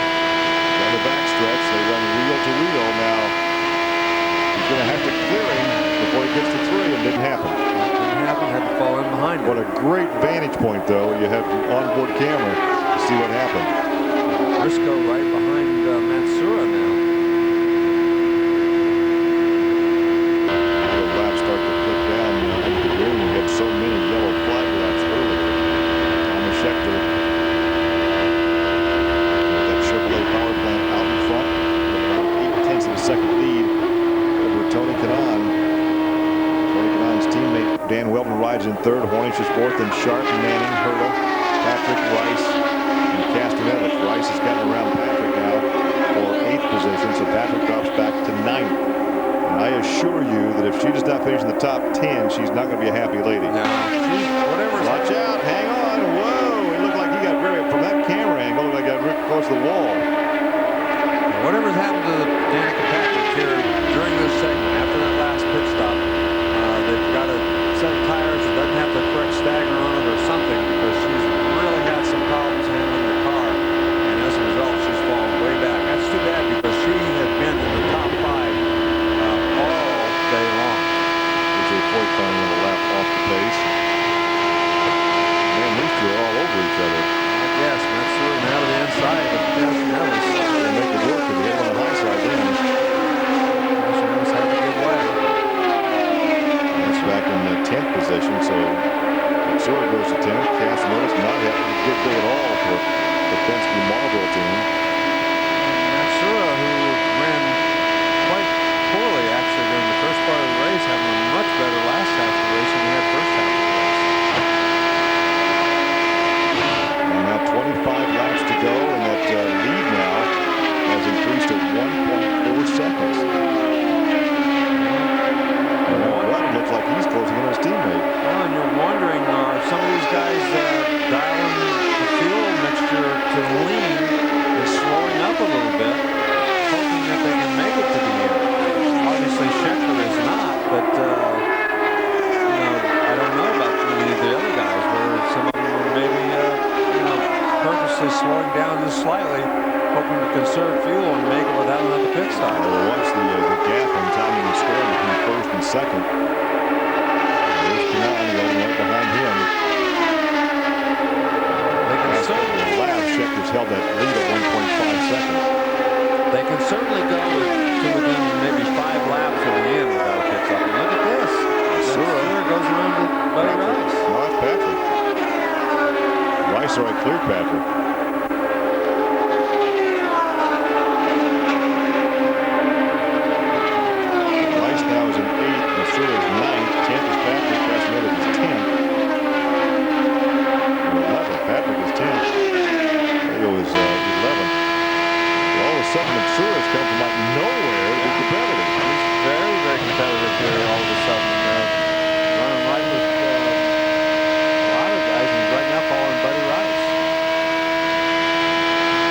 S2: Down the back stretch, they run wheel to wheel now. He's going to have to clear him before he gets to 3, and didn't happen.
S3: Didn't happen, had to fall in behind him.
S2: What a great vantage point, though. You have onboard camera to see what happened.
S3: Briscoe right behind Matsura now.
S2: The laps start to click down into the green. We had so many yellow flag laps earlier. Thomas Schechter with that AAA power plant out in front with about 8/10 of a second lead over Tony Kanaan. Tony Kanaan's teammate Dan Weldon rides in 3rd. Hornish is 4th, and Sharp, Manning, Herta, Patrick, Rice, and Castanedas. Rice has gotten around Patrick now for 8th position, so Patrick drops back to 9th. And I assure you that if she does not finish in the top 10, she's not going to be a happy lady.
S3: No,
S2: Watch out, hang on, whoa! It looked like he got from that camera angle, it looked like he got ripped close to the wall.
S3: Whatever's happened to Danica Patrick here during this segment, after that last pit stop, they've got a set of tires that doesn't have the correct stagger on it or something, because she's really had some problems handling the car, and as a result, she's fallen way back. That's too bad, because she had been in the top 5 all day long.
S2: AJ Foyt finding a lap off the pace. Man, these two are all over each other.
S3: I guess, Matsura now to the inside of Castanedas.
S2: They make it work because they hit on the high side then.
S3: Castanedas had to give way.
S2: That's back in the 10th position, so Matsura goes to 10th. Castanedas not having a good day at all for the Penske Marlboro team.
S3: Matsura, who ran quite poorly actually during the first part of the race, having a much better last half of the race than he had first half of the race.
S2: And now 25 laps to go, and that lead now has increased to 1.4 seconds. It looks like he's closing in on his teammate.
S3: Well, and you're wondering, are some of these guys dialing slightly, hoping to conserve fuel and make it without another pit stop.
S2: Well, watch the gap in timing and scoring between first and second. There's Kanaan right behind him.
S3: They can certainly
S2: Schechter's held that lead at 1.5 seconds.
S3: They can certainly go to within maybe 5 laps of the end without a pit stop. And look at this. Sura goes around to Buddy Rice.
S2: Not Patrick. Rice already cleared Patrick. Rice now is in 8th. Sura is 9th. 10th is Patrick. Casanova is 10th. 11th. Patrick is 10th. Leo is 11th. All of a sudden, Matsura's come from like nowhere to be competitive.
S3: He's very, very competitive here all of a sudden. Running right with a lot of guys, and right now following Buddy Rice.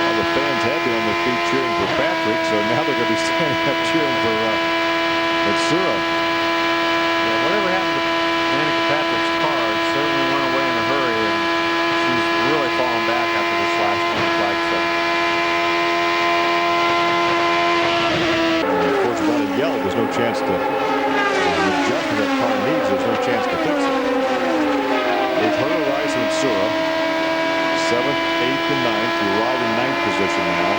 S2: Well, the fans had been on their feet cheering for Patrick, so now they're going to be standing up cheering for Matsura.
S3: Yeah, whatever happened to Danica Patrick's car, it certainly went away in a hurry, and she's really fallen back after this last one flag set.
S2: Without a yellow, there's no chance to adjust to that car needs. There's no chance to fix it. With her, Rice and Sura, 7th, 8th, and 9th. You ride in 9th position now.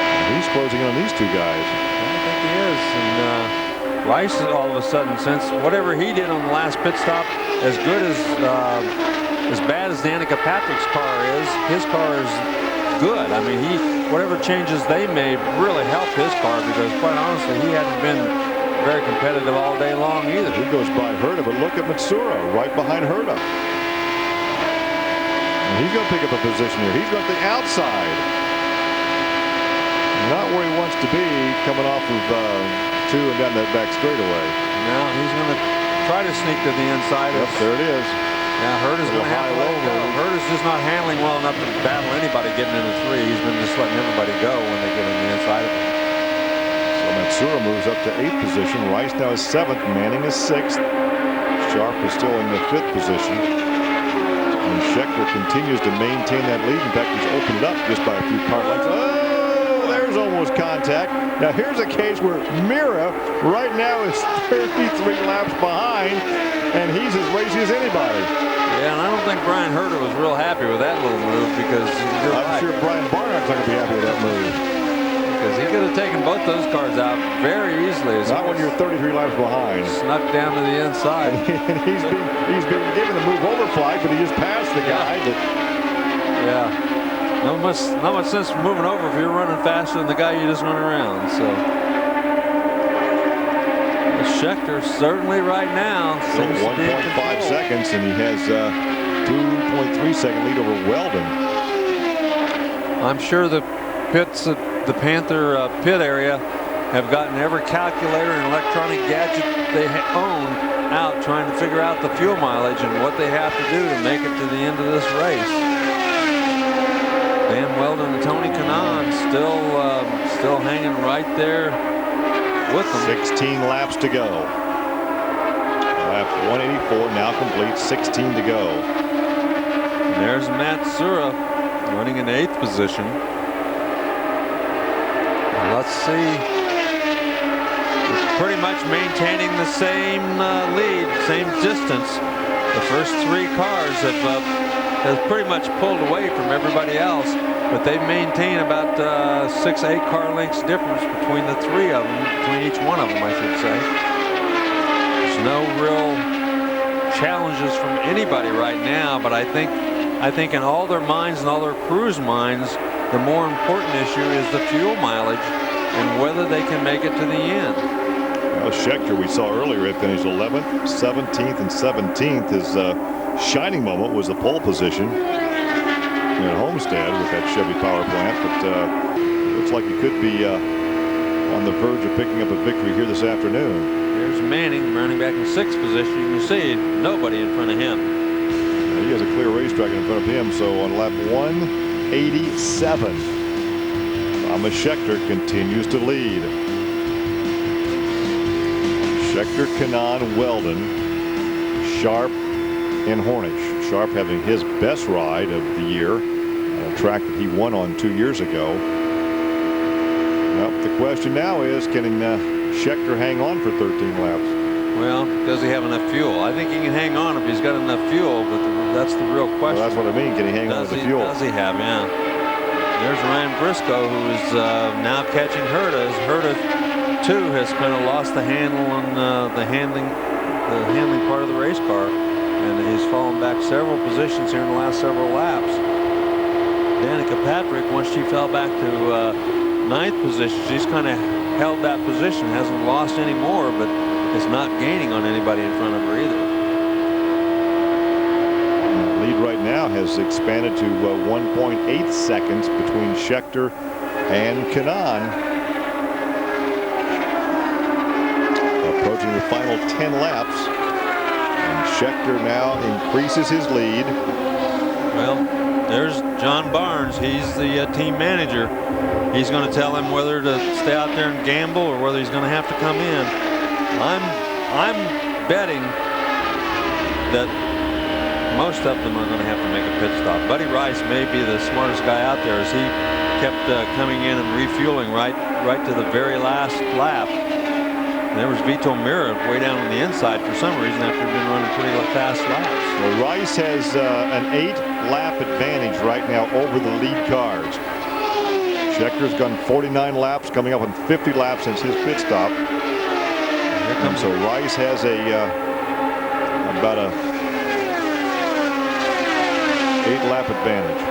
S2: And he's closing in on these two guys.
S3: I think he is. And Rice is all of a sudden, since whatever he did on the last pit stop, as good as bad as Danica Patrick's car is, his car is good. I mean, whatever changes they made really helped his car, because quite honestly, he hadn't been very competitive all day long either.
S2: He goes by Herta, but look at Matsura right behind Herta. And he's going to pick up a position here. He's going to the outside. Not where he wants to be, coming off of 2 and down that back straightaway.
S3: Now he's going to try to sneak to the inside.
S2: Yep, there it is.
S3: Yeah, Herta's going to have to let it go. Herta's just not handling well enough to battle anybody getting into 3. He's been just letting everybody go when they get on the inside of him.
S2: So Matsura moves up to 8th position. Rice now is 7th. Manning is 6th. Sharp is still in the 5th position. And Scheckter continues to maintain that lead. In fact, he's opened it up just by a few car lengths. Oh, there's almost contact. Now here's a case where Mira right now is 33 laps behind, and he's as racy as anybody.
S3: Yeah, and I don't think Brian Herta was real happy with that little move, because
S2: I'm sure Brian Barnard's not going to be happy with that move.
S3: Because he could have taken both those cars out very easily.
S2: Not when you're 33 laps behind.
S3: Snuck down to the inside.
S2: And he's been given the move over flag, but he just passed the guy.
S3: Yeah. Not much sense moving over if you're running faster than the guy you just run around. So Scheckter certainly right now seems to be in
S2: 1.5 seconds, and he has 2.3 second lead over Weldon.
S3: I'm sure the pits at the Panther pit area have gotten every calculator and electronic gadget they own out, trying to figure out the fuel mileage and what they have to do to make it to the end of this race. Dan Weldon and Tony Kanaan still hanging right there with them.
S2: 16 laps to go. Lap 184 now complete. 16 to go.
S3: And there's Matsura running in 8th position. Let's see. It's pretty much maintaining the same lead, same distance. The first 3 cars have pretty much pulled away from everybody else, but they maintain about 6-8 car lengths difference between the 3 of them, between each one of them, I should say. There's no real challenges from anybody right now, but I think in all their minds and all their crews' minds, the more important issue is the fuel mileage and whether they can make it to the end.
S2: Well, Scheckter, we saw earlier, had finished 11th, 17th, and 17th. His shining moment was the pole position in Homestead with that Chevy power plant, but looks like he could be on the verge of picking up a victory here this afternoon.
S3: Here's Manning running back in 6th position. You can see nobody in front of him.
S2: He has a clear racetrack in front of him, so on lap 187. Thomas Scheckter continues to lead. Scheckter, Kanaan, Weldon, Sharp, and Hornish. Sharp having his best ride of the year a track that he won on 2 years ago. Well, the question now is, can Scheckter hang on for 13 laps?
S3: Well, does he have enough fuel? I think he can hang on if he's got enough fuel, but that's the real question.
S2: Well, that's what I mean. Can he hang on with the fuel?
S3: Does he have? Yeah. There's Ryan Briscoe, who is now catching Herta. Herta too has kind of lost the handle on the handling part of the race car, and he's fallen back several positions here in the last several laps. Danica Patrick, once she fell back to 9th position, she's kind of held that position, hasn't lost any more, but is not gaining on anybody in front of her either.
S2: The lead right now has expanded to 1.8 seconds between Scheckter and Kanaan. Approaching the final 10 laps, and Scheckter now increases his lead.
S3: Well, there's John Barnes. He's the team manager. He's going to tell him whether to stay out there and gamble or whether he's going to have to come in. I'm betting that most of them are going to have to make a pit stop. Buddy Rice may be the smartest guy out there, as he kept coming in and refueling right to the very last lap. And there was Vito Mira way down on the inside for some reason after he'd been running pretty fast laps.
S2: Well, Rice has an 8-lap advantage right now over the lead cars. Schecter's gone 49 laps, coming up on 50 laps since his pit stop. And so Rice has about a 8-lap advantage.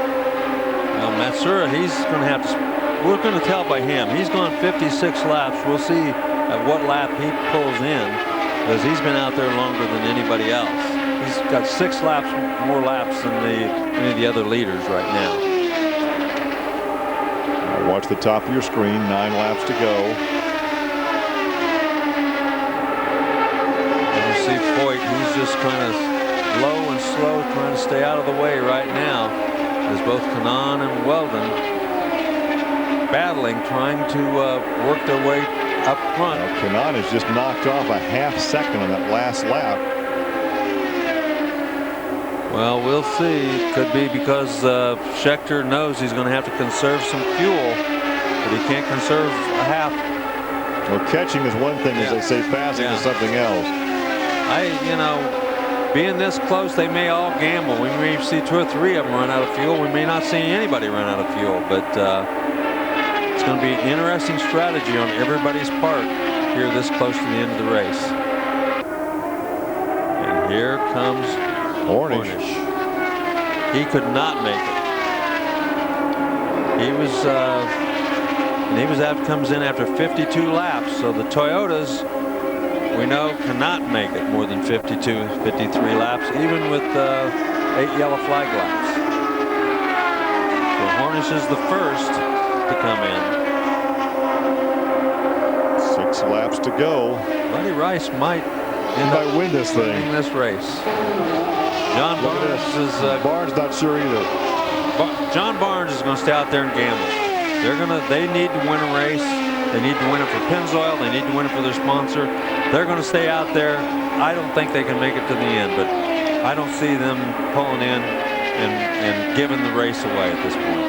S3: Well, Matsura, he's going to have to. We're going to tell by him. He's gone 56 laps. We'll see at what lap he pulls in, because he's been out there longer than anybody else. He's got 6 laps more laps than any of the other leaders right now.
S2: Watch the top of your screen. 9 laps to go.
S3: See Foyt, he's just kind of low and slow, trying to stay out of the way right now, as both Kanaan and Weldon battling, trying to work their way up front.
S2: Well, Kanaan has just knocked off a half second on that last lap.
S3: Well, we'll see. Could be because Scheckter knows he's going to have to conserve some fuel, but he can't conserve a half.
S2: Well, catching is one thing, as they say, passing is something else.
S3: Being this close, they may all gamble. We may see 2 or 3 of them run out of fuel. We may not see anybody run out of fuel, but it's going to be an interesting strategy on everybody's part here this close to the end of the race. And here comes Hornish. He could not make it. Comes in after 52 laps, so the Toyotas, we know, cannot make it more than 52, 53 laps, even with 8 yellow flag laps. So Hornish is the first to come in.
S2: 6 laps to go.
S3: Buddy Rice might
S2: win this thing.
S3: Winning this race. John Barnes is.
S2: Barnes not sure either.
S3: John Barnes is going to stay out there and gamble. They need to win a race. They need to win it for Pennzoil. They need to win it for their sponsor. They're going to stay out there. I don't think they can make it to the end, but I don't see them pulling in and giving the race away at this point.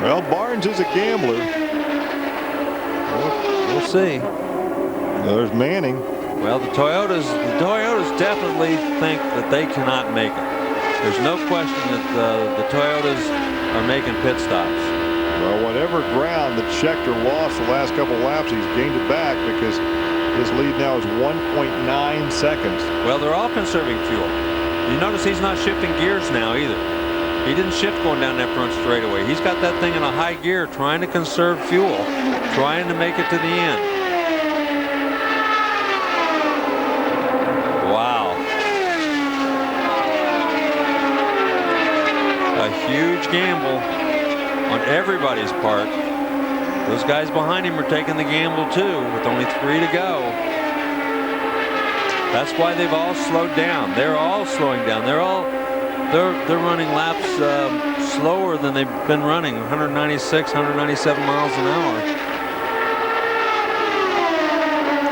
S2: Well, Barnes is a gambler.
S3: We'll see.
S2: There's Manning.
S3: Well, the Toyotas definitely think that they cannot make it. There's no question that the Toyotas are making pit stops.
S2: Well, whatever ground that Scheckter lost the last couple laps, he's gained it back, because his lead now is 1.9 seconds.
S3: Well, they're all conserving fuel. You notice he's not shifting gears now either. He didn't shift going down that front straightaway. He's got that thing in a high gear, trying to conserve fuel, trying to make it to the end. Wow. A huge gamble on everybody's part. Those guys behind him are taking the gamble too, with only 3 to go. That's why they've all slowed down. They're all slowing down. They're running laps slower than they've been running, 196, 197 miles an hour.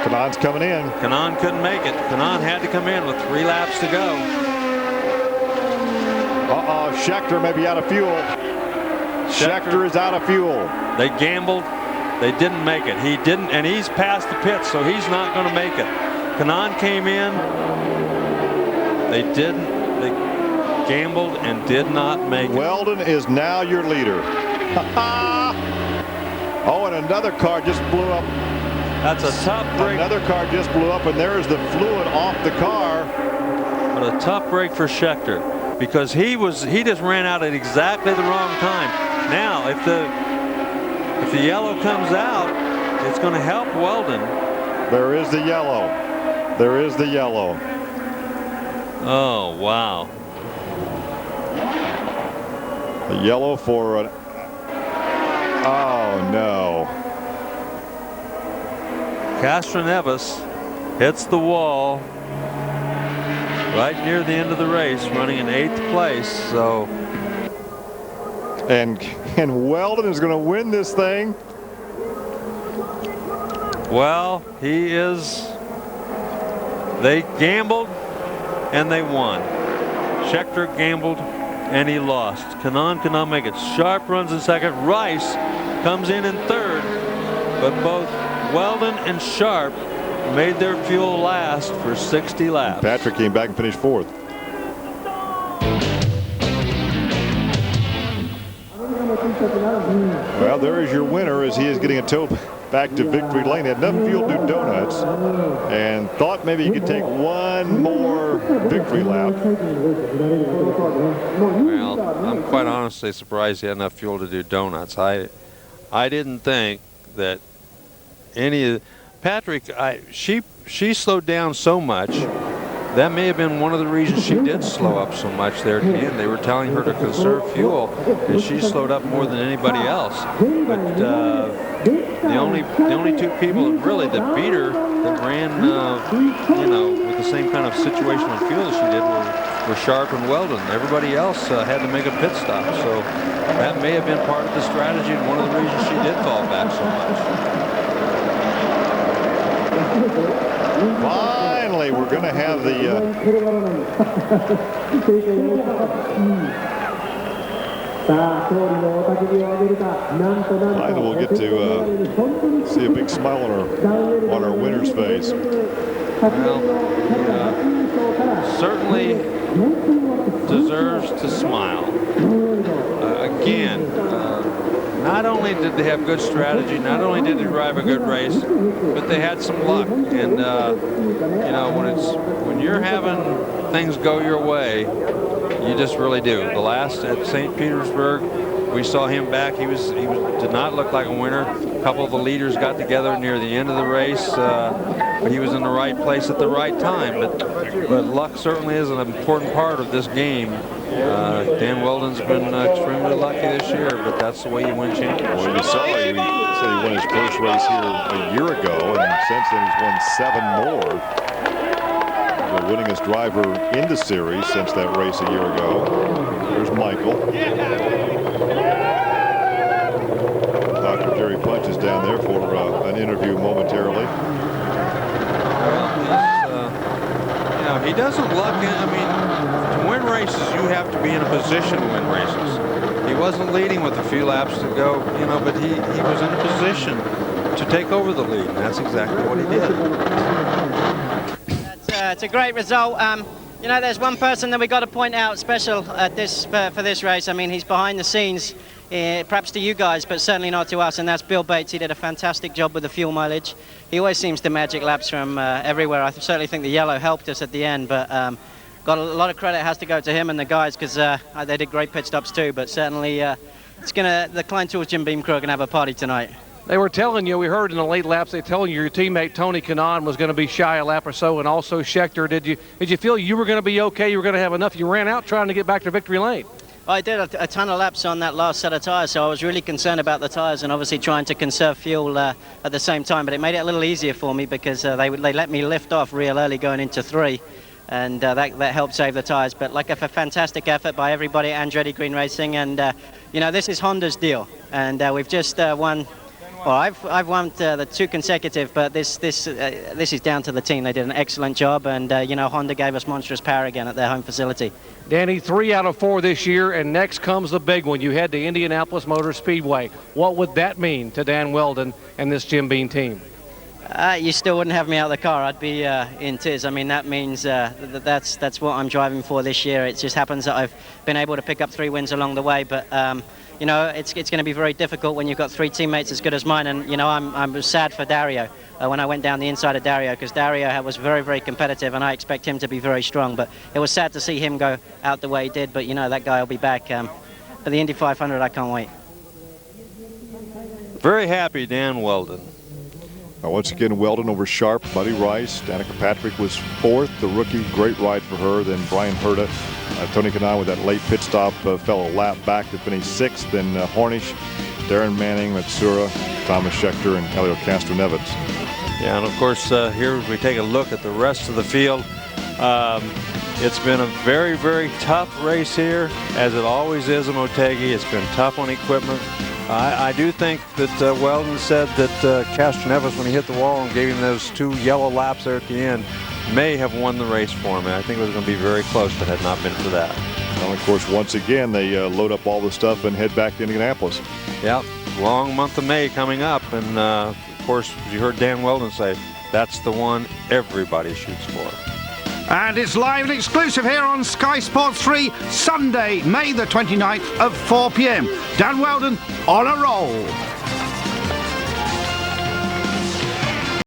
S2: Kanaan's coming in.
S3: Kanaan couldn't make it. Kanaan had to come in with 3 laps to go.
S2: Scheckter may be out of fuel. Scheckter is out of fuel.
S3: They gambled. They didn't make it. He didn't, and he's past the pit, so he's not going to make it. Kanaan came in. They didn't. They gambled and did not make it.
S2: Weldon is now your leader. Oh, and another car just blew up.
S3: That's a tough break.
S2: Another car just blew up, and there's the fluid off the car.
S3: But a tough break for Scheckter, because he just ran out at exactly the wrong time. Now, if the yellow comes out, it's going to help Weldon.
S2: There is the yellow. There is the yellow.
S3: Oh, wow.
S2: The yellow for an. Oh, no.
S3: Castroneves hits the wall right near the end of the race, running in 8th place. So.
S2: And Weldon is going to win this thing.
S3: Well, he is. They gambled and they won. Scheckter gambled and he lost. Kanaan cannot make it. Sharp runs in second. Rice comes in third. But both Weldon and Sharp made their fuel last for 60 laps.
S2: Patrick came back and finished 4th. Well, there is your winner as he is getting a tow back to victory lane. Had enough fuel to do donuts and thought maybe he could take one more victory lap.
S3: Well, I'm quite honestly surprised he had enough fuel to do donuts. I didn't think that any of Patrick, she slowed down so much. That may have been one of the reasons she did slow up so much there at the end. They were telling her to conserve fuel, and she slowed up more than anybody else. But the only two people that really beat her, that ran, with the same kind of situational fuel as she did, were Sharp and Weldon. Everybody else had to make a pit stop. So that may have been part of the strategy and one of the reasons she did fall back so much.
S2: Finally, we're going to have the finally we'll get to see a big smile on our winner's face.
S3: Well, certainly deserves to smile. Again, not only did they have good strategy, not only did they drive a good race, but they had some luck. And when you're having things go your way, you just really do. The last at St. Petersburg, we saw him back. He did not look like a winner. A couple of the leaders got together near the end of the race, but he was in the right place at the right time. But luck certainly is an important part of this game. Dan Weldon's been extremely lucky this year, but that's the way you win championships.
S2: Well, you saw he won his first race here a year ago, and since then he's won 7 more. The winningest driver in the series since that race a year ago. There's Michael. Dr. Jerry Punch is down there for an interview momentarily.
S3: Well, he doesn't luck in. I mean, to win races, you have to be in a position to win races. He wasn't leading with a few laps to go, but he was in a position to take over the lead, and that's exactly what he did.
S4: It's a great result. There's one person that we got to point out special at for this race. I mean, he's behind the scenes, perhaps to you guys, but certainly not to us, and that's Bill Bates. He did a fantastic job with the fuel mileage. He always seems to magic laps from everywhere. I certainly think the yellow helped us at the end, but got a lot of credit has to go to him and the guys, because they did great pit stops too. But certainly, the Klein Tools Jim Beam crew are gonna have a party tonight.
S5: They were telling you, we heard in the late laps, they telling you your teammate Tony Kanaan was going to be shy a lap or so, and also Scheckter. Did you feel you were going to be okay? You were going to have enough? You ran out trying to get back to victory lane.
S4: I did a ton of laps on that last set of tires, so I was really concerned about the tires and obviously trying to conserve fuel at the same time. But it made it a little easier for me because they let me lift off real early going into 3, and that helped save the tires. But like a fantastic effort by everybody at Andretti Green Racing, and this is Honda's deal, and we've just won Well, I've won the 2 consecutive, but this is down to the team. They did an excellent job, and you know, Honda gave us monstrous power again at their home facility.
S5: Danny, 3 out of 4 this year, and next comes the big one. You head to Indianapolis Motor Speedway. What would that mean to Dan Weldon and this Jim Beam team?
S4: You still wouldn't have me out of the car. I'd be in tears. I mean, that means that's what I'm driving for this year. It just happens that I've been able to pick up 3 wins along the way, but you know, it's going to be very difficult when you've got 3 teammates as good as mine. And you know, I'm sad for Dario when I went down the inside of Dario, because Dario was very, very competitive, and I expect him to be very strong. But it was sad to see him go out the way he did. But you know, that guy will be back for the Indy 500. I can't wait.
S3: Very happy, Dan Weldon.
S2: Once again, Weldon over Sharp, Buddy Rice. Danica Patrick was 4th. The rookie, great ride for her. Then Brian Herta. Tony Kanaan with that late pit stop fell a lap back to finish 6th. Then Hornish, Darren Manning, Matsura, Thomas Schechter, and Helio Castroneves.
S3: Yeah, and of course, here as we take a look at the rest of the field, it's been a very, very tough race here, as it always is in Motegi. It's been tough on equipment. I do think that Weldon said that Castroneves, when he hit the wall and gave him those 2 yellow laps there at the end, may have won the race for him. I think it was going to be very close if it had not been for that.
S2: Well, of course, once again, they load up all the stuff and head back to Indianapolis.
S3: Yep, long month of May coming up. And, of course, as you heard Dan Weldon say, that's the one everybody shoots for.
S1: And it's live and exclusive here on Sky Sports 3, Sunday, May the 29th at 4 p.m. Dan Weldon on a roll.